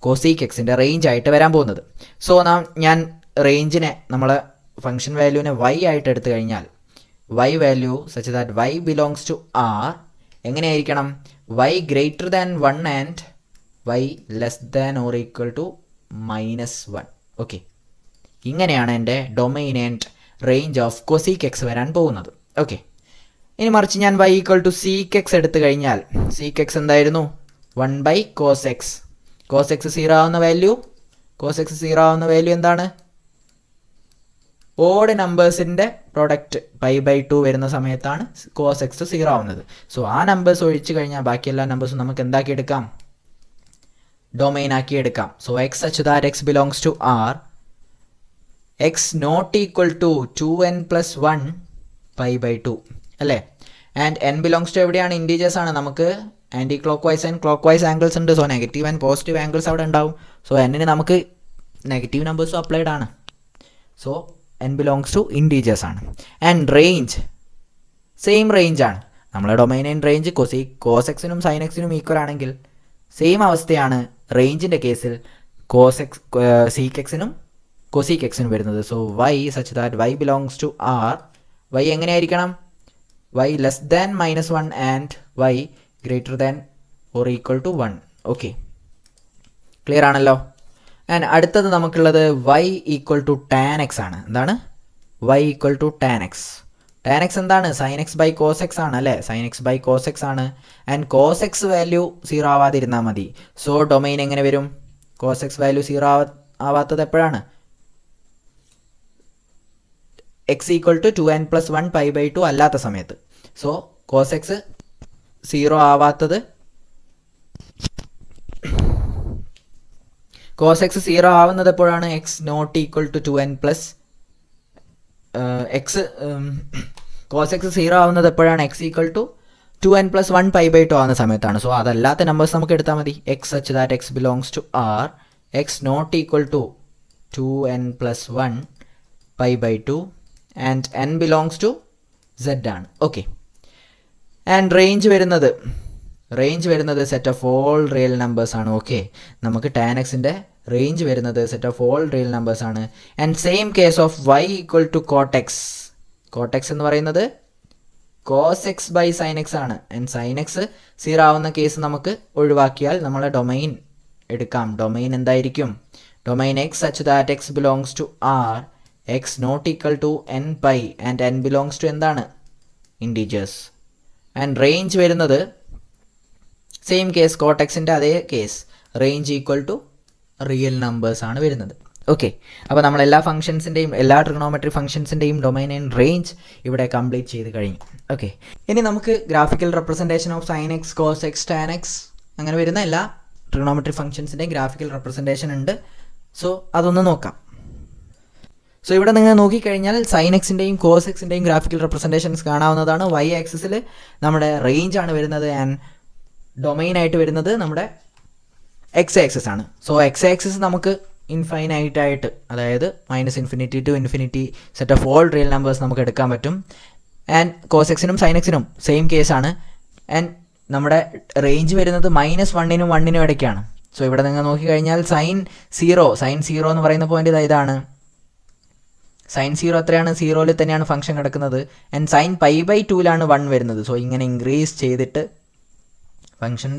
കൊസീക്ക് എക്സിൻ്റെ റേഞ്ച് ആയിട്ട് വരാൻ പോകുന്നത്. സോ ഞാൻ റേഞ്ചിനെ, നമ്മളെ ഫംഗ്ഷൻ വാല്യൂവിനെ y ആയിട്ട് എടുത്തു കഴിഞ്ഞാൽ y value such that y belongs to r എങ്ങനെയായിരിക്കണം, y greater than 1 and y less than or equal to -1. Okay, ഇങ്ങനെയാണ് എൻ്റെ domain and range of cosec x വരാൻ പോകുന്നത്. ഓക്കെ, ഇനി മറിച്ച് ഞാൻ y equal to sec x എടുത്തു കഴിഞ്ഞാൽ സീക്ക് എക്സ് എന്തായിരുന്നു, 1/cos x. cos x 0 ആവുന്ന വാല്യൂ എന്താണ്, ഓഡ് നമ്പേഴ്സിൻ്റെ പ്രൊഡക്റ്റ് π/2 വരുന്ന സമയത്താണ് cos x 0 ആവുന്നത്. സോ ആ നമ്പേഴ്സ് ഒഴിച്ചു കഴിഞ്ഞാൽ ബാക്കി എല്ലാ നമ്പേഴ്സും നമുക്ക് എന്താക്കി എടുക്കാം, ഡൊമൈൻ ആക്കി എടുക്കാം. So x such that x belongs to R, x not equal to 2n+1 π/2 അല്ലേ. ആൻഡ് എൻ ബിലോങ്സ് ടു എവിടെയാണ്, ഇൻറ്റീജേഴ്സ് ആണ്. നമുക്ക് anticlockwise and clockwise angles ഉണ്ട്. So negative and positive angles അവിടെ ഉണ്ടാവും. സോ എന്നിന് നമുക്ക് നെഗറ്റീവ് നമ്പേഴ്സും അപ്ലൈഡ് ആണ്. So n belongs to integers ആണ്. ആൻഡ് റേഞ്ച് സെയിം റേഞ്ച് ആണ്. നമ്മളെ ഡൊമൈൻ ആൻഡ് റേഞ്ച് കോസ് എക്സിനും സൈൻ എക്സിനും ഈക്വൽ ആണെങ്കിൽ സെയിം അവസ്ഥയാണ് റേഞ്ചിൻ്റെ കേസിൽ സീക്ക് എക്സിനും കൊസീക്ക് എക്സിനും വരുന്നത്. So y such that y belongs to R, y എങ്ങനെയായിരിക്കണം, y less than -1 and y greater than or equal to 1. Okay, clear ആണല്ലോ. ആൻഡ് അടുത്തത് നമുക്കുള്ളത് y equal to tan x ആണ്. എന്താണ് y equal to tan x? tan x എന്താണ്, sin x by cos x ആണ് അല്ലേ. sin x by cos x ആണ്. ആൻഡ് cos x വാല്യൂ 0 ആവാതിരുന്നാൽ മതി. സോ ഡൊമൈൻ എങ്ങനെ വരും, cos x വാല്യൂ 0 ആവാത്തത് എപ്പോഴാണ്, x ഈക്വൽ ടു 2n+1 π/2 അല്ലാത്ത സമയത്ത്. സോ cos x 0 ആവാത്തത്, cos x 0 ആവുന്നത് എപ്പോഴാണ്, x not equal to 2n+, cos x 0 ആവുന്നത് എപ്പോഴാണ്, x ഈക്വൽ ടു 2n+1 π/2 ആവുന്ന സമയത്താണ്. സോ അതല്ലാത്ത നമ്പേഴ്സ് നമുക്ക് എടുത്താൽ മതി. x such that x belongs to r, x not equal to 2n+1 π/2 and n belongs to z ആണ്. ഓക്കെ, ആൻഡ് റേഞ്ച് വരുന്നത് set of all real numbers ആണ്. ഓക്കെ, നമുക്ക് tan എക്സിൻ്റെ റേഞ്ച് വരുന്നത് set of all real numbers ആണ്. And same case of y equal to cot x. cot x എന്ന് പറയുന്നത് cos x by sin x ആണ്. ആൻഡ് sin x 0 ആവുന്ന കേസ് നമുക്ക് ഒഴിവാക്കിയാൽ നമ്മളെ ഡൊമൈൻ എടുക്കാം. ഡൊമൈൻ എന്തായിരിക്കും, domain x such that x belongs to r, x not equal to n pi and n belongs to എന്താണ്, ഇൻറ്റീജേഴ്സ്. ആൻഡ് റേഞ്ച് വരുന്നത് സെയിം കേസ്, cot xൻ്റെ അതേ കേസ്, range equal to real numbers ആണ് വരുന്നത്. ഓക്കെ, അപ്പോൾ നമ്മൾ എല്ലാ ഫംഗ്ഷൻസിൻ്റെയും എല്ലാ ട്രിഗണോമെട്രി ഫംഗ്ഷൻസിൻ്റെയും ഡൊമൈൻ ആൻഡ് റേഞ്ച് ഇവിടെ കംപ്ലീറ്റ് ചെയ്ത് കഴിഞ്ഞു. ഓക്കെ, ഇനി നമുക്ക് graphical representation of sine x, cos x, tan x അങ്ങനെ വരുന്ന എല്ലാ ട്രിഗണോമെട്രി ഫംഗ്ഷൻസിൻ്റെയും ഗ്രാഫിക്കൽ റെപ്രസെൻറ്റേഷൻ ഉണ്ട്. സോ അതൊന്ന് നോക്കാം. സോ ഇവിടെ നിങ്ങൾ നോക്കിക്കഴിഞ്ഞാൽ സൈൻ എക്സിൻ്റെയും കോസ് എക്സിൻ്റെയും ഗ്രാഫിക്കൽ റെപ്രസെൻറ്റേഷൻസ് കാണാവുന്നതാണ്. വൈ ആക്സിസിൽ നമ്മുടെ റേഞ്ച് ആണ് വരുന്നത് ആൻഡ് ഡൊമൈൻ ആയിട്ട് വരുന്നത് നമ്മുടെ എക്സ് ആക്സിസ് ആണ്. സോ എക്സ് ആക്സിസ് നമുക്ക് ഇൻഫൈനൈറ്റ് ആയിട്ട്, അതായത് -∞ to infinity set of all real numbers നമുക്ക് എടുക്കാൻ പറ്റും. ആൻഡ് കോസ് എക്സിനും സൈൻ എക്സിനും സെയിം കേസാണ്. ആൻഡ് നമ്മുടെ റേഞ്ച് വരുന്നത് -1 നും 1 നും ഇടയ്ക്കാണ്. സോ ഇവിടെ നിങ്ങൾ നോക്കിക്കഴിഞ്ഞാൽ സൈൻ സീറോ എന്ന് പറയുന്ന പോയിന്റ് ഇതാണ്. സൈൻ 0 എത്രയാണ്, 0യിൽ തന്നെയാണ് ഫംഗ്ഷൻ കിടക്കുന്നത്. ആൻഡ് സൈൻ π/2 1 വരുന്നത്. സോ ഇങ്ങനെ ഇൻക്രീസ് ചെയ്തിട്ട് ഫംഗ്ഷൻ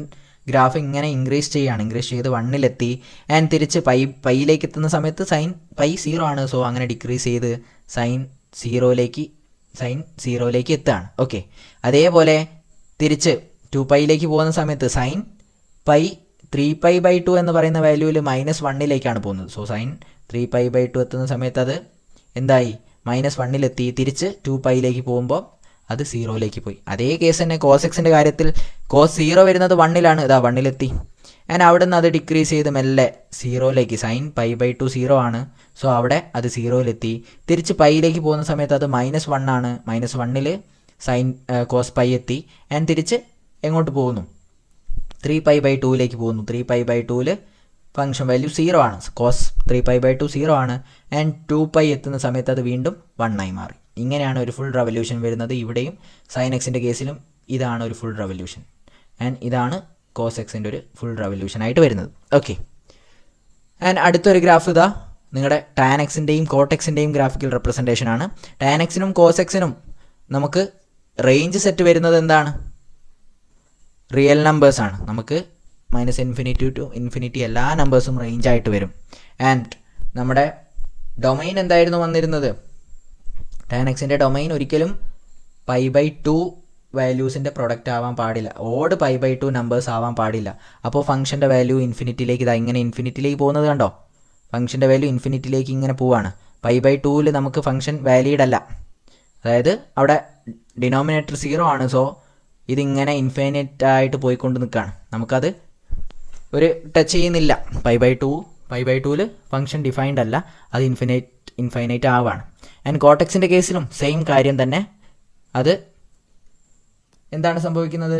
ഗ്രാഫ് ഇങ്ങനെ ഇൻക്രീസ് ചെയ്യുകയാണ്, ഇൻക്രീസ് ചെയ്ത് 1-ലെത്തി. ആൻഡ് തിരിച്ച് പൈയിലേക്ക് എത്തുന്ന സമയത്ത് സൈൻ പൈ 0 ആണ്. സോ അങ്ങനെ ഡിക്രീസ് ചെയ്ത് സൈൻ സീറോയിലേക്ക് എത്തുകയാണ്. ഓക്കെ, അതേപോലെ തിരിച്ച് 2πയിലേക്ക് പോകുന്ന സമയത്ത് സൈൻ പൈ 3π/2 എന്ന് പറയുന്ന വാല്യൂവിൽ -1-ലേക്കാണ് പോകുന്നത്. സോ സൈൻ 3π/2 എത്തുന്ന സമയത്ത് അത് എന്തായി, -1-ലെത്തി. തിരിച്ച് 2πയിലേക്ക് പോകുമ്പോൾ അത് 0-ലേക്ക് പോയി. അതേ കേസ് തന്നെ cos xൻ്റെ കാര്യത്തിൽ cos 0 വരുന്നത് 1-ലാണ്, ഇതാ 1-ലെത്തി. ആൻഡ് അവിടെ നിന്ന് അത് ഡിക്രീസ് ചെയ്ത് മെല്ലെ 0-ലേക്ക്, സൈൻ π/2 0 ആണ്. സോ അവിടെ അത് 0-ലെത്തി. തിരിച്ച് പൈയിലേക്ക് പോകുന്ന സമയത്ത് അത് -1 ആണ്. -1-ൽ സൈൻ cos π എത്തി. ആൻഡ് തിരിച്ച് എങ്ങോട്ട് പോകുന്നു, 3π/2-ലേക്ക് പോകുന്നു. 3π/2-ൽ ഫംഗ്ഷൻ വാല്യൂ 0 ആണ്. cos 3π/2 0 ആണ്. ആൻഡ് 2π എത്തുന്ന സമയത്ത് അത് വീണ്ടും 1 ആയി മാറി. ഇങ്ങനെയാണ് ഒരു ഫുൾ റെവല്യൂഷൻ വരുന്നത്. ഇവിടെയും സൈൻ എക്സിൻ്റെ കേസിലും ഇതാണ് ഒരു ഫുൾ റെവല്യൂഷൻ. ആൻഡ് ഇതാണ് cos എക്സിൻ്റെ ഒരു ഫുൾ റെവല്യൂഷൻ ആയിട്ട് വരുന്നത്. ഓക്കെ, ആൻഡ് അടുത്തൊരു ഗ്രാഫ് ഇതാ നിങ്ങളുടെ ടാൻ എക്സിൻ്റെയും കോട്ട് എക്സിൻ്റെയും ഗ്രാഫിക്കൽ റെപ്രസെൻറ്റേഷൻ ആണ്. ടാൻ എക്സിനും cos എക്സിനും നമുക്ക് റേഞ്ച് സെറ്റ് വരുന്നത് എന്താണ്, റിയൽ നമ്പേഴ്സാണ്. നമുക്ക് -∞ ടു ഇൻഫിനിറ്റി എല്ലാ നമ്പേഴ്സും റേഞ്ച് ആയിട്ട് വരും. ആൻഡ് നമ്മുടെ ഡൊമൈൻ എന്തായിരുന്നു വന്നിരുന്നത്, ടാൻ എക്സിൻ്റെ ഡൊമൈൻ ഒരിക്കലും π/2 വാല്യൂസിൻ്റെ പ്രൊഡക്റ്റ് ആവാൻ പാടില്ല, ഓഡ് π/2 നമ്പേഴ്സ് ആവാൻ പാടില്ല. അപ്പോൾ ഫംഗ്ഷൻ്റെ വാല്യൂ ഇൻഫിനിറ്റിയിലേക്ക് ഇതാ ഇങ്ങനെ ഇൻഫിനിറ്റിയിലേക്ക് പോകുന്നത് കണ്ടോ, ഫംഗ്ഷൻ്റെ വാല്യൂ ഇൻഫിനിറ്റിയിലേക്ക് ഇങ്ങനെ പോവാണ്. π/2-ൽ നമുക്ക് ഫംഗ്ഷൻ വാലിഡ് അല്ല, അതായത് അവിടെ ഡിനോമിനേറ്റർ 0 ആണ്. സോ ഇതിങ്ങനെ ഇൻഫൈനൈറ്റ് ആയിട്ട് പോയിക്കൊണ്ട് നിൽക്കുകയാണ്, നമുക്കത് ഒരു ടച്ച് ചെയ്യുന്നില്ല. π/2-ൽ ഫംഗ്ഷൻ ഡിഫൈൻഡ് അല്ല, അത് ഇൻഫൈനൈറ്റ് ആവാണ്. ആൻഡ് കോട്ടെക്സിൻ്റെ കേസിലും സെയിം കാര്യം തന്നെ. അത് എന്താണ് സംഭവിക്കുന്നത്,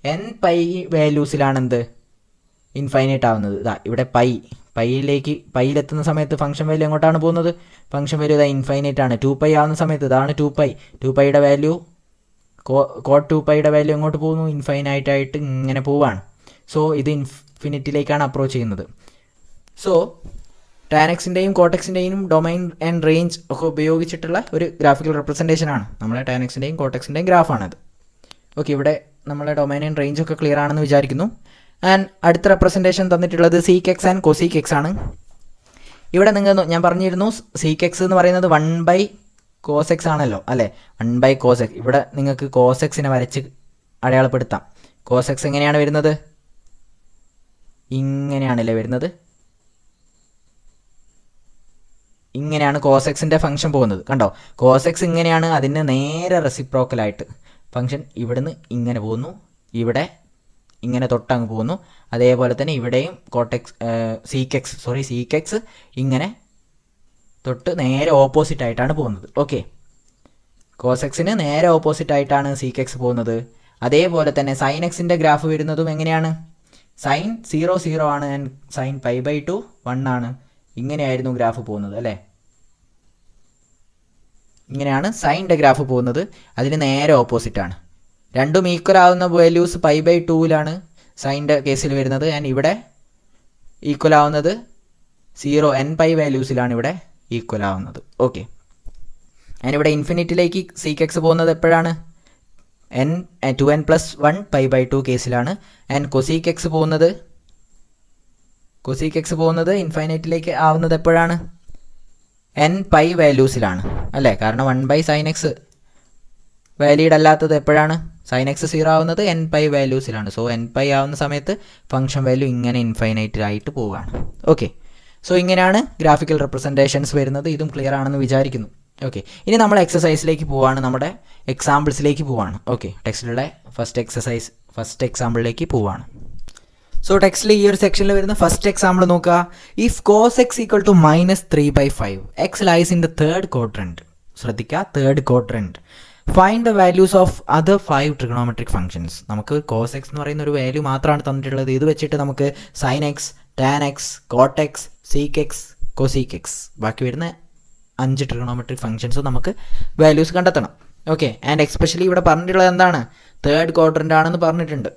n പൈ വാല്യൂസിലാണ് എന്ത് ഇൻഫൈനൈറ്റ് ആവുന്നത്. ഇതാ ഇവിടെ പൈയിലെത്തുന്ന സമയത്ത് ഫംഗ്ഷൻ വാല്യൂ എങ്ങോട്ടാണ് പോകുന്നത്, ഫംഗ്ഷൻ വാല്യൂ ഇതാ ഇൻഫൈനൈറ്റ് ആണ്. 2π ആവുന്ന സമയത്ത് ഇതാണ് 2πയുടെ വാല്യൂ, കോട്ട് 2πയുടെ വാല്യൂ എങ്ങോട്ട് പോകുന്നു, ഇൻഫൈനൈറ്റ് ആയിട്ട് ഇങ്ങനെ പോവാണ്. സോ ഇത് ഇൻഫിനിറ്റിയിലേക്കാണ് അപ്രോച്ച് ചെയ്യുന്നത്. സോ ടാൻ എക്സിൻ്റെയും കോട്ടെക്സിൻ്റെയും ഡൊമൈൻ ആൻഡ് റേഞ്ച് ഒക്കെ ഉപയോഗിച്ചിട്ടുള്ള ഒരു ഗ്രാഫിക്കൽ റെപ്രസെൻറ്റേഷൻ ആണ് നമ്മളെ ടാൻ എക്സിൻ്റെയും കോട്ടെക്സിൻ്റെയും ഗ്രാഫാണത്. ഓക്കെ, ഇവിടെ നമ്മളെ ഡൊമൈൻ ആൻഡ് റേഞ്ച് ഒക്കെ ക്ലിയർ ആണെന്ന് വിചാരിക്കുന്നു. ആൻഡ് അടുത്ത റെപ്രസെൻറ്റേഷൻ തന്നിട്ടുള്ളത് seek X and cosec x ആണ്. ഇവിടെ ഞാൻ പറഞ്ഞിരുന്നു സീക്ക് എക്സ് എന്ന് പറയുന്നത് 1/cos x ആണല്ലോ അല്ലേ, 1/cos x. ഇവിടെ നിങ്ങൾക്ക് cos xനെ വരച്ച് അടയാളപ്പെടുത്താം. cos x എങ്ങനെയാണ് വരുന്നത്, ഇങ്ങനെയാണല്ലേ വരുന്നത്, ഇങ്ങനെയാണ് cos xൻ്റെ ഫംഗ്ഷൻ പോകുന്നത് കണ്ടോ. cos x ഇങ്ങനെയാണ്, അതിന് നേരെ റെസിപ്രോക്കലായിട്ട് ഫംഗ്ഷൻ ഇവിടുന്ന് ഇങ്ങനെ പോകുന്നു, ഇവിടെ ഇങ്ങനെ തൊട്ടങ്ങ് പോകുന്നു. അതേപോലെ തന്നെ ഇവിടെയും സീക്ക് എക്സ് ഇങ്ങനെ തൊട്ട് നേരെ ഓപ്പോസിറ്റ് ആയിട്ടാണ് പോകുന്നത്. ഓക്കെ, cos xന് നേരെ ഓപ്പോസിറ്റ് ആയിട്ടാണ് സീക്ക് എക്സ് പോകുന്നത്. അതേപോലെ തന്നെ സൈൻ എക്സിൻ്റെ ഗ്രാഫ് വരുന്നതും എങ്ങനെയാണ്, സൈൻ 0 ആണ് ആൻഡ് സൈൻ π/2 1 ആണ്. ഇങ്ങനെയായിരുന്നു ഗ്രാഫ് പോകുന്നത് അല്ലേ, ഇങ്ങനെയാണ് സൈൻ്റെ ഗ്രാഫ് പോകുന്നത്, അതിന് നേരെ ഓപ്പോസിറ്റ് ആണ്. രണ്ടും ഈക്വൽ ആവുന്ന വാല്യൂസ് π/2-ലാണ് സൈൻ്റെ കേസിൽ വരുന്നത്. ആൻഡ് ഇവിടെ ഈക്വൽ ആവുന്നത് 0 nπ വാല്യൂസിലാണ് ഇവിടെ ഈക്വൽ ആവുന്നത്. ഓക്കെ, ആൻഡ് ഇവിടെ ഇൻഫിനിറ്റിയിലേക്ക് സീക്ക് എക്സ് പോകുന്നത് എപ്പോഴാണ്, 2n+1 π/2 കേസിലാണ്. ആൻഡ് കൊസീക്ക് എക്സ് പോകുന്നത് ഇൻഫൈനൈറ്റിലേക്ക് ആവുന്നത് എപ്പോഴാണ്, nπ വാല്യൂസിലാണ് അല്ലേ, കാരണം 1/sin x വാലിഡ് അല്ലാത്തത് എപ്പോഴാണ്, sin x 0 ആവുന്നത് nπ വാല്യൂസിലാണ്. സോ nπ ആവുന്ന സമയത്ത് ഫംഗ്ഷൻ വാല്യൂ ഇങ്ങനെ ഇൻഫൈനൈറ്റ് ആയിട്ട് പോവുകയാണ്. ഓക്കെ, സോ ഇങ്ങനെയാണ് ഗ്രാഫിക്കൽ റെപ്രസെൻറ്റേഷൻസ് വരുന്നത്. ഇതും ക്ലിയർ ആണെന്ന് വിചാരിക്കുന്നു. ഓക്കെ, ഇനി നമ്മൾ എക്സസൈസിലേക്ക് പോവാണ്, നമ്മുടെ എക്സാമ്പിൾസിലേക്ക് പോവാണ്. ഓക്കെ, ടെക്സ്റ്റിലുള്ള ഫസ്റ്റ് എക്സാമ്പിളിലേക്ക് പോവാണ്. സോ ടെക്സ്റ്റിൽ ഈ ഒരു സെക്ഷനിൽ വരുന്ന ഫസ്റ്റ് എക്സാമ്പിൾ നോക്കുക. If cos x = -3/5 x lies in the third quadrant. ശ്രദ്ധിക്കുക, third quadrant. Find the values of other 5 trigonometric functions. നമുക്ക് cos x എന്ന് പറയുന്ന ഒരു വാല്യൂ മാത്രമാണ് തന്നിട്ടുള്ളത്. ഇത് വെച്ചിട്ട് നമുക്ക് sin x, tan x, cot x, sec x, cosec x ബാക്കി വരുന്ന 5 ട്രിഗണോമെട്രിക് ഫംഗ്ഷൻസ് നമുക്ക് വാല്യൂസ് കണ്ടെത്തണം. ഓക്കെ, ആൻഡ് എക്സ്പെഷ്യലി ഇവിടെ പറഞ്ഞിട്ടുള്ളത് എന്താണ്, തേർഡ് ക്വാഡ്രന്റ് ആണെന്ന് പറഞ്ഞിട്ടുണ്ട്.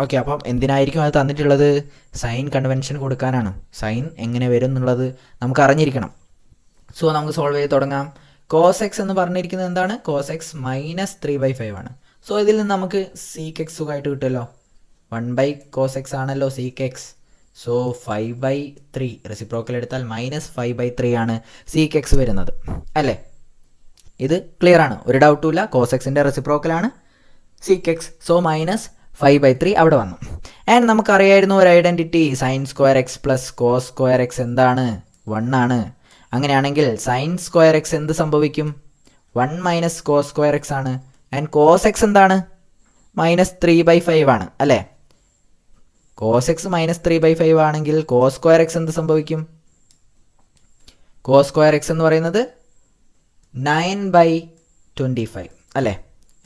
ഓക്കെ, അപ്പം എന്തിനായിരിക്കും അത് തന്നിട്ടുള്ളത്, സൈൻ കൺവെൻഷൻ കൊടുക്കാനാണ്. സൈൻ എങ്ങനെ വരും എന്നുള്ളത് നമുക്ക് അറിഞ്ഞിരിക്കണം. സോ നമുക്ക് സോൾവ് ചെയ്ത് തുടങ്ങാം. cos x എന്ന് പറഞ്ഞിരിക്കുന്നത് എന്താണ്, cos x -3/5 ആണ്. സോ ഇതിൽ നിന്ന് നമുക്ക് sec x സുഖമായിട്ട് കിട്ടുമല്ലോ. 1/cos x ആണല്ലോ sec x. സോ 5/3 റെസിപ്രോക്കൽ എടുത്താൽ -5/3 ആണ് sec x വരുന്നത് അല്ലേ? ഇത് ക്ലിയർ ആണ്, ഒരു ഡൗട്ടും ഇല്ല. cos എക്സിൻ്റെ റെസിപ്രോക്കലാണ് sec x. സോ -5/3 അവിടെ വന്നു. ആൻഡ് നമുക്കറിയായിരുന്നു ഒരു identity sin² x + cos² x എന്താണ്? 1 ആണ്. അങ്ങനെയാണെങ്കിൽ sin² x എന്ത് സംഭവിക്കും? 1 - cos² x ആണ്. ആൻഡ് cos x എന്താണ്? -3/5 ആണ് അല്ലേ? cos x -3/5 ആണെങ്കിൽ cos² x എന്ത് സംഭവിക്കും? cos² x എന്ന് പറയുന്നത് 9/25 അല്ലേ?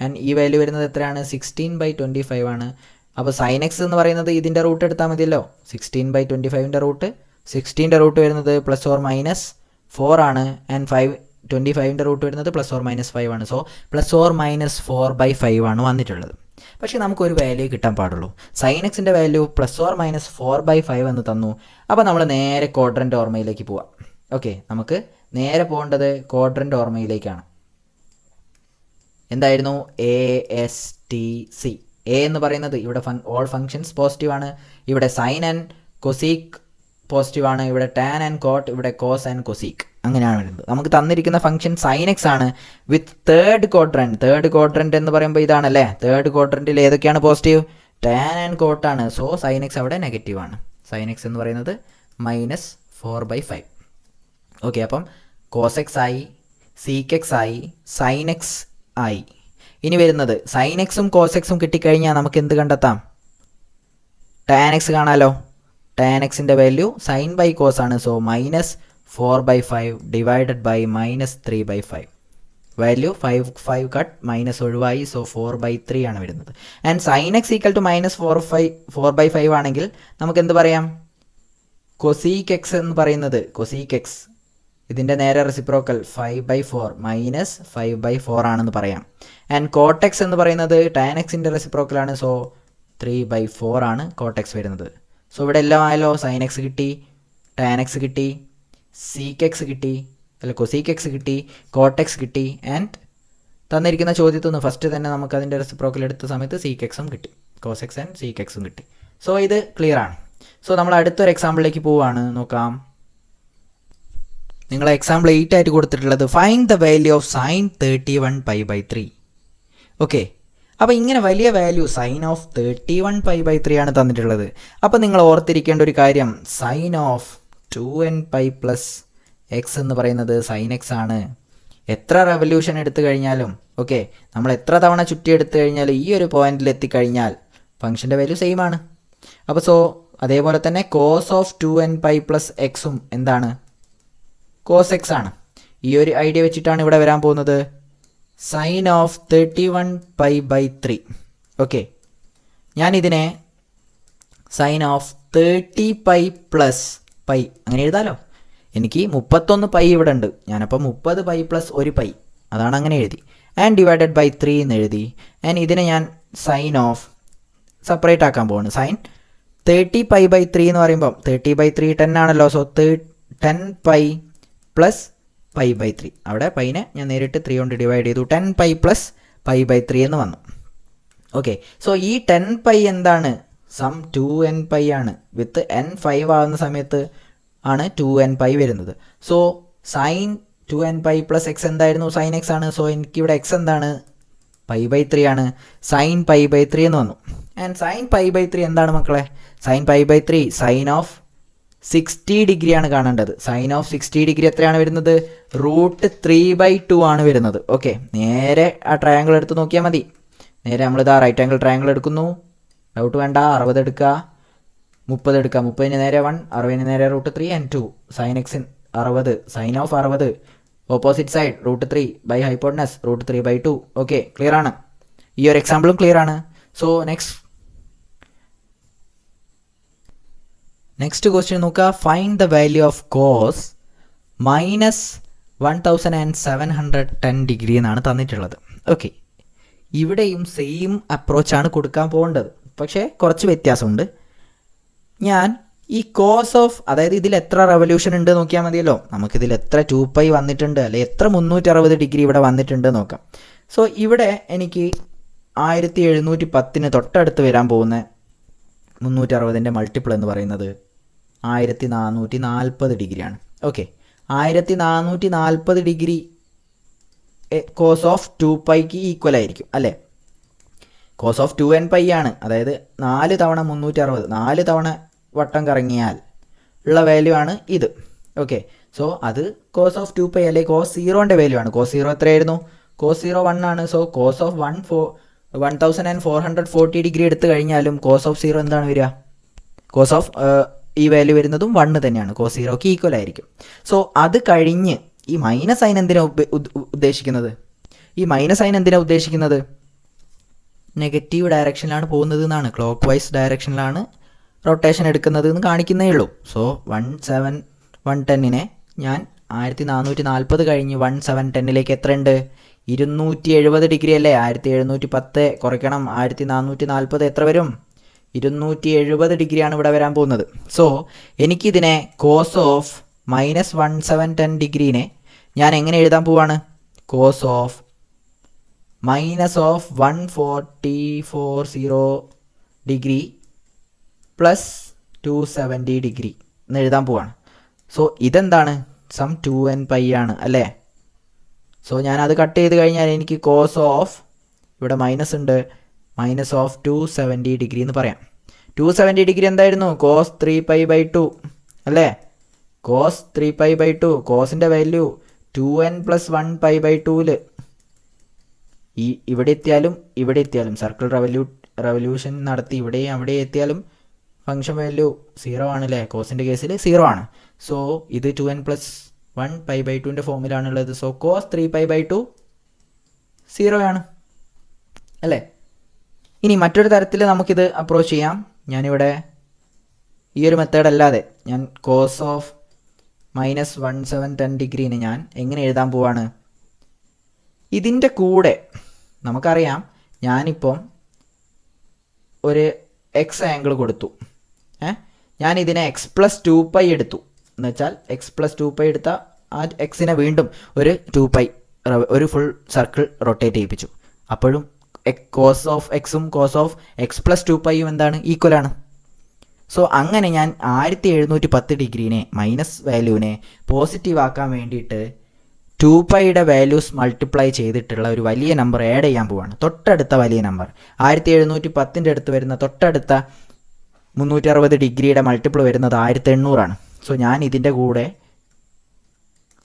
ആൻഡ് ഈ വാല്യൂ വരുന്നത് എത്രയാണ്? 16/25 ആണ്. അപ്പോൾ sin x എന്ന് പറയുന്നത് ഇതിൻ്റെ റൂട്ട് എടുത്താൽ മതിയല്ലോ. 16/25ൻ്റെ റൂട്ട് 16ൻ്റെ റൂട്ട് വരുന്നത് +or - 4 ആണ്. ആൻഡ് 25ൻ്റെ റൂട്ട് വരുന്നത് +or - 5 ആണ്. സോ +or - 4/5 ആണ് വന്നിട്ടുള്ളത്. പക്ഷേ നമുക്കൊരു വാല്യൂ കിട്ടാൻ പാടുള്ളൂ. sin എക്സിൻ്റെ വാല്യൂ +or - 4/5 എന്ന് തന്നു. അപ്പോൾ നമ്മൾ നേരെ ക്വാഡ്രൻ്റ് ഓർമ്മയിലേക്ക് പോവാം. ഓക്കെ, നമുക്ക് നേരെ പോകേണ്ടത് ക്വാഡ്രൻ്റ് ഓർമ്മയിലേക്കാണ്. എന്തായിരുന്നു? ASTC. എ എന്ന് പറയുന്നത് ഇവിടെ ഓൾ ഫങ്ഷൻസ് പോസിറ്റീവ് ആണ്. ഇവിടെ സൈൻ ആൻഡ് കൊസീക്ക് പോസിറ്റീവ് ആണ്. ഇവിടെ ടാൻ ആൻഡ് കോട്ട്, ഇവിടെ കോസ് ആൻഡ് കൊസീക്ക്, അങ്ങനെയാണ് വരുന്നത്. നമുക്ക് തന്നിരിക്കുന്ന ഫംഗ്ഷൻ സൈൻ എക്സ് ആണ് with third quadrant. Third quadrant എന്ന് പറയുമ്പോൾ ഇതാണല്ലേ. തേർഡ് ക്വാഡ്രന്റിൽ ഏതൊക്കെയാണ് പോസിറ്റീവ്? ടാൻ ആൻഡ് കോട്ടാണ്. സോ സൈൻ എക്സ് അവിടെ നെഗറ്റീവ് ആണ്. സൈൻ എക്സ് എന്ന് പറയുന്നത് -4/5. ഓക്കെ, അപ്പം കോസ് എക്സ് ആയി, സീക്ക് എക്സ് ആയി, സൈൻ എക്സ് ആയി. ഇനി വരുന്നത് സൈൻ എക്സും കോസ് എക്സും കിട്ടിക്കഴിഞ്ഞാൽ നമുക്ക് എന്ത് കണ്ടെത്താം? ടാൻ എക്സ് കാണാലോ. ടാൻ എക്സിൻ്റെ വാല്യൂ sin/cos ആണ്. So -4/5 divided by -3/5. Value 5 cut minus ഒഴിവായി. സോ 4/3 ആണ് വരുന്നത്. And sine x equal to -4/5 ആണെങ്കിൽ നമുക്ക് എന്ത് പറയാം? കൊസീക്ക് എക്സ് എന്ന് പറയുന്നത്, കൊസീക്ക് എക്സ് ഇതിൻ്റെ നേരെ റെസിപ്രോക്കൽ 5/4 -5/4 ആണെന്ന് പറയാം. ആൻഡ് കോട്ടെക്സ് എന്ന് പറയുന്നത് ടാൻ എക്സിൻ്റെ റെസിപ്രോക്കലാണ്. സോ 3/4 ആണ് കോട്ടെക്സ് വരുന്നത്. സോ ഇവിടെ എല്ലാം ആയാലോ. സൈൻ എക്സ് കിട്ടി, ടാൻ എക്സ് കിട്ടി, സീക്ക് എക്സ് കിട്ടി, അല്ല കൊസീക്ക് എക്സ് കിട്ടി, കോട്ടെക്സ് കിട്ടി. ആൻഡ് തന്നിരിക്കുന്ന ചോദ്യത്തിൽ നിന്ന് ഫസ്റ്റ് തന്നെ നമുക്ക് അതിൻ്റെ റെസിപ്രോക്കൽ എടുത്ത സമയത്ത് സീക്ക് എക്സും കിട്ടി, കോസ് എക്സ് ആൻഡ് സീക്ക് എക്സും കിട്ടി. സോ ഇത് ക്ലിയർ ആണ്. സോ നമ്മൾ അടുത്തൊരു എക്സാമ്പിളിലേക്ക് പോവുകയാണ്. നോക്കാം. നിങ്ങൾ എക്സാമ്പിൾ 8 ആയിട്ട് കൊടുത്തിട്ടുള്ളത് find the value of sin 31π/3. Okay, അപ്പോൾ ഇങ്ങനെ വലിയ വാല്യൂ sin ഓഫ് 31π/3 ആണ് തന്നിട്ടുള്ളത്. അപ്പോൾ നിങ്ങൾ ഓർത്തിരിക്കേണ്ട ഒരു കാര്യം, sin ഓഫ് 2nπ + x എന്ന് പറയുന്നത് sin x ആണ്. എത്ര റെവല്യൂഷൻ എടുത്തു കഴിഞ്ഞാലും, ഓക്കെ, നമ്മൾ എത്ര തവണ ചുറ്റി എടുത്തു കഴിഞ്ഞാലും ഈ ഒരു പോയിന്റിൽ എത്തിക്കഴിഞ്ഞാൽ ഫംഗ്ഷൻ്റെ വാല്യൂ സെയിം ആണ്. അപ്പോൾ സോ അതേപോലെ തന്നെ കോസ് ഓഫ് 2nπ + x എന്താണ്? കോസ് എക്സ് ആണ്. ഈ ഒരു ഐഡിയ വെച്ചിട്ടാണ് ഇവിടെ വരാൻ പോകുന്നത് സൈൻ ഓഫ് 31π/3. ഓക്കെ, ഞാനിതിനെ സൈൻ ഓഫ് 30π + π അങ്ങനെ എഴുതാലോ. എനിക്ക് 31π ഇവിടെ ഉണ്ട്. ഞാനപ്പോൾ 30π + 1π, അതാണ് അങ്ങനെ എഴുതി. ആൻഡ് ഡിവൈഡഡ് ബൈ 3 എന്ന് എഴുതി. ആൻഡ് ഇതിനെ ഞാൻ സൈൻ ഓഫ് സെപ്പറേറ്റ് ആക്കാൻ പോവാണ്. സൈൻ 30π/3 എന്ന് പറയുമ്പോൾ 30/3 10 ആണല്ലോ. സോ 10π + π/3. അവിടെ പൈനെ ഞാൻ നേരിട്ട് 3 കൊണ്ട് ഡിവൈഡ് ചെയ്തു. 10π + π/3 എന്ന് വന്നു. ഓക്കെ, സോ ഈ 10π എന്താണ്? സം 2nπ ആണ്. വിത്ത് n 5 ആകുന്ന സമയത്ത് ആണ് 2nπ വരുന്നത്. സോ സൈൻ 2nπ + x എന്തായിരുന്നു? സൈൻ എക്സ് ആണ്. സോ എനിക്കിവിടെ എക്സ് എന്താണ്? π/3 ആണ്. സൈൻ π/3 എന്ന് വന്നു. ആൻഡ് സൈൻ π/3 എന്താണ് മക്കളെ? സൈൻ π/3 സൈൻ ഓഫ് 60 ഡിഗ്രി ആണ് കാണേണ്ടത്. സൈൻ ഓഫ് 60 ഡിഗ്രി എത്രയാണ് വരുന്നത്? √3/2 ആണ് വരുന്നത്. ഓക്കെ, നേരെ ആ ട്രയാങ്കിൾ എടുത്ത് നോക്കിയാൽ മതി. നേരെ നമ്മളിതാ റൈറ്റ് ആംഗിൾ ട്രയാങ്കിൾ എടുക്കുന്നു. ഡൗട്ട് വേണ്ട, 60 എടുക്കുക, 30 എടുക്കുക. 30ന് നേരെ 1, 60ന് നേരെ √3 and 2. Sine x 60, sine of 60, opposite side √3 by hypotenuse √3/2. Okay, clear ആണ്. ഈ ഒരു എക്സാമ്പിളും ക്ലിയർ ആണ്. സോ നെക്സ്റ്റ് ക്വസ്റ്റ്യൻ നോക്കുക. Find the value of cos -1710 degree എന്നാണ് തന്നിട്ടുള്ളത്. ഓക്കെ, ഇവിടെയും സെയിം അപ്രോച്ചാണ് കൊടുക്കാൻ പോകേണ്ടത്. പക്ഷേ കുറച്ച് വ്യത്യാസമുണ്ട്. ഞാൻ ഈ കോസ് ഓഫ്, അതായത് ഇതിൽ എത്ര റെവല്യൂഷൻ ഉണ്ട് നോക്കിയാൽ മതിയല്ലോ. നമുക്കിതിൽ എത്ര 2π വന്നിട്ടുണ്ട്, അല്ലെങ്കിൽ എത്ര 360 ഡിഗ്രി ഇവിടെ വന്നിട്ടുണ്ട് നോക്കാം. സോ ഇവിടെ എനിക്ക് 1710 തൊട്ടടുത്ത് വരാൻ പോകുന്ന 360 മൾട്ടിപ്പിൾ എന്ന് പറയുന്നത് 1440 ഡിഗ്രിയാണ്. ഓക്കെ, 1440 ഡിഗ്രി കോസ് ഓഫ് 2πക്ക് ഈക്വൽ ആയിരിക്കും അല്ലേ? കോസ് ഓഫ് 2nπ ആണ്, അതായത് 4 തവണ 360, 4 തവണ വട്ടം കറങ്ങിയാൽ ഉള്ള വാല്യൂ ആണ് ഇത്. ഓക്കെ, സോ അത് കോസ് ഓഫ് 2π അല്ലെങ്കിൽ കോസ് 0ൻ്റെ വാല്യൂ ആണ്. കോസ് 0 എത്രയായിരുന്നു? കോസ് 0 1 ആണ്. സോ കോസ് ഓഫ് 1440 ഡിഗ്രി എടുത്തു കഴിഞ്ഞാലും കോസ് ഓഫ് 0 എന്താണ് വരിക? കോസ് ഓഫ് ഈ വാല്യൂ വരുന്നതും 1 തന്നെയാണ്, കോസ് 0ക്ക് ഈക്വൽ ആയിരിക്കും. സോ അത് കഴിഞ്ഞ് ഈ മൈനസ് സൈൻ എന്തിനാണ് ഉദ്ദേശിക്കുന്നത്? ഈ മൈനസ് സൈൻ എന്തിനാണ് ഉദ്ദേശിക്കുന്നത്? നെഗറ്റീവ് ഡയറക്ഷനിലാണ് പോകുന്നത് എന്നാണ്, ക്ലോക്ക് വൈസ് ഡയറക്ഷനിലാണ് റൊട്ടേഷൻ എടുക്കുന്നത് എന്ന് കാണിക്കുന്നേ ഉള്ളൂ. സോ 110നെ ഞാൻ 1440 കഴിഞ്ഞ് 1710ലേക്ക് എത്ര ഉണ്ട്? 270 ഡിഗ്രി അല്ലേ? 1710 കുറയ്ക്കണം 1440 എത്ര വരും? 270 ഡിഗ്രിയാണ് ഇവിടെ വരാൻ പോകുന്നത്. സോ എനിക്കിതിനെ കോസ് ഓഫ് -1710 ഡിഗ്രീനെ ഞാൻ എങ്ങനെ എഴുതാൻ പോവാണ്? Cos of -1440 degree plus 270 degree എന്ന് എഴുതാൻ പോവാണ്. സോ ഇതെന്താണ്? സം 2nπ ആണ് അല്ലേ? സോ ഞാനത് കട്ട് ചെയ്ത് കഴിഞ്ഞാൽ എനിക്ക് കോസ് ഓഫ്, ഇവിടെ മൈനസ് ഉണ്ട്, മൈനസ് ഓഫ് 270 ഡിഗ്രി എന്ന് പറയാം. 270 ഡിഗ്രി എന്തായിരുന്നു? കോസ് 3π/2 അല്ലേ? കോസ് 3π/2, കോസിൻ്റെ വാല്യൂ 2n + 1π/2 ഇവിടെ എത്തിയാലും സർക്കിൾ റെവല്യൂഷൻ നടത്തി ഇവിടെയും അവിടെ എത്തിയാലും ഫംഗ്ഷൻ വാല്യൂ 0 ആണല്ലേ? കോസിൻ്റെ കേസിൽ 0 ആണ്. സോ ഇത് 2n + 1π/2ൻ്റെ ഫോമിലാണുള്ളത്. സോ കോസ് 3π/2 0 ആണ് അല്ലേ? ഇനി മറ്റൊരു തരത്തിൽ നമുക്കിത് അപ്രോച്ച് ചെയ്യാം. ഞാനിവിടെ ഈ ഒരു മെത്തേഡ് അല്ലാതെ ഞാൻ കോസ് ഓഫ് -1710 ഡിഗ്രീനെ ഞാൻ എങ്ങനെ എഴുതാൻ പോവാണ്? ഇതിൻ്റെ കൂടെ നമുക്കറിയാം, ഞാനിപ്പം ഒരു എക്സ് ആംഗിൾ കൊടുത്തു. ഞാൻ ഇതിനെ x+2π എടുത്തു എന്ന് വെച്ചാൽ x+2π എടുത്ത ആ എക്സിനെ വീണ്ടും ഒരു 2π ഒരു ഫുൾ സർക്കിൾ റൊട്ടേറ്റ് ചെയ്യിപ്പിച്ചു. അപ്പോഴും കോസ് ഓഫ് എക്സും കോസ് ഓഫ് x+2πയും എന്താണ്? ഈക്വലാണ്. സോ അങ്ങനെ ഞാൻ 1710 ഡിഗ്രീനെ മൈനസ് വാല്യൂവിനെ പോസിറ്റീവ് ആക്കാൻ വേണ്ടിയിട്ട് 2πയുടെ വാല്യൂസ് മൾട്ടിപ്ലൈ ചെയ്തിട്ടുള്ള ഒരു വലിയ നമ്പർ ആഡ് ചെയ്യാൻ പോവാണ്. തൊട്ടടുത്ത വലിയ നമ്പർ 1710ൻ്റെ അടുത്ത് വരുന്ന തൊട്ടടുത്ത 360 ഡിഗ്രിയുടെ മൾട്ടിപ്പിൾ വരുന്നത് 1800 ആണ്. സോ ഞാൻ ഇതിൻ്റെ കൂടെ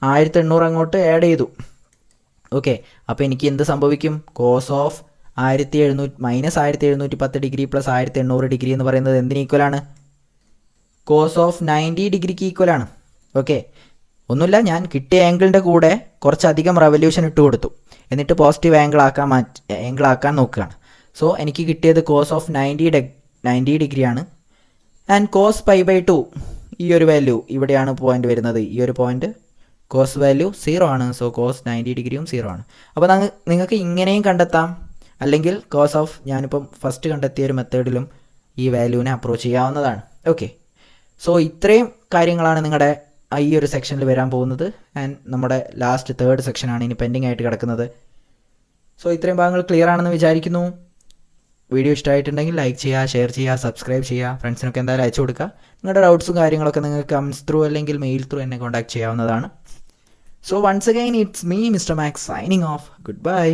1800 അങ്ങോട്ട് ആഡ് ചെയ്തു. ഓക്കെ, അപ്പോൾ എനിക്ക് എന്ത് സംഭവിക്കും? Cos of -1710 degree plus 1800 degree എന്ന് പറയുന്നത് എന്തിന് ഈക്വലാണ്? കോസ് ഓഫ് 90 ഡിഗ്രിക്ക് ഈക്വലാണ്. ഓക്കെ, ഒന്നുമില്ല, ഞാൻ കിട്ടിയ ആംഗിളിൻ്റെ കൂടെ കുറച്ചധികം റെവല്യൂഷൻ ഇട്ട് കൊടുത്തു, എന്നിട്ട് പോസിറ്റീവ് ആംഗിൾ ആക്കാൻ നോക്കുകയാണ്. സോ എനിക്ക് കിട്ടിയത് കോസ് ഓഫ് 90 ഡിഗ്രിയാണ്. ആൻഡ് കോസ് π/2 ഈ ഒരു വാല്യൂ ഇവിടെയാണ് പോയിന്റ് വരുന്നത്. ഈ ഒരു പോയിന്റ് കോസ് വാല്യൂ 0 ആണ്. സോ കോസ് 90 ഡിഗ്രിയും 0 ആണ്. അപ്പോൾ നിങ്ങൾക്ക് ഇങ്ങനെയും കണ്ടെത്താം, അല്ലെങ്കിൽ കോസ് ഓഫ് ഞാനിപ്പം ഫസ്റ്റ് കണ്ടെത്തിയ ഒരു മെത്തേഡിലും ഈ വാല്യൂവിനെ അപ്രോച്ച് ചെയ്യാവുന്നതാണ്. ഓക്കെ, സോ ഇത്രയും കാര്യങ്ങളാണ് നിങ്ങളുടെ ഈ ഒരു സെക്ഷനിൽ വരാൻ പോകുന്നത്. ആൻഡ് നമ്മുടെ ലാസ്റ്റ് 3rd സെക്ഷനാണ് ഇനി പെൻഡിങ് ആയിട്ട് കിടക്കുന്നത്. സോ ഇത്രയും ഭാഗങ്ങൾ ക്ലിയർ ആണെന്ന് വിചാരിക്കുന്നു. വീഡിയോ ഇഷ്ടമായിട്ടുണ്ടെങ്കിൽ ലൈക്ക് ചെയ്യുക, ഷെയർ ചെയ്യുക, സബ്സ്ക്രൈബ് ചെയ്യുക, ഫ്രണ്ട്സിനൊക്കെ എന്തായാലും അയച്ചു കൊടുക്കുക. നിങ്ങളുടെ ഡൗട്ട്സും കാര്യങ്ങളൊക്കെ നിങ്ങൾക്ക് കമൻസ് ത്രൂ അല്ലെങ്കിൽ മെയിൽ ത്രൂ എന്നെ കോൺടാക്ട് ചെയ്യാവുന്നതാണ്. So once again it's me mister Max signing off. Good by.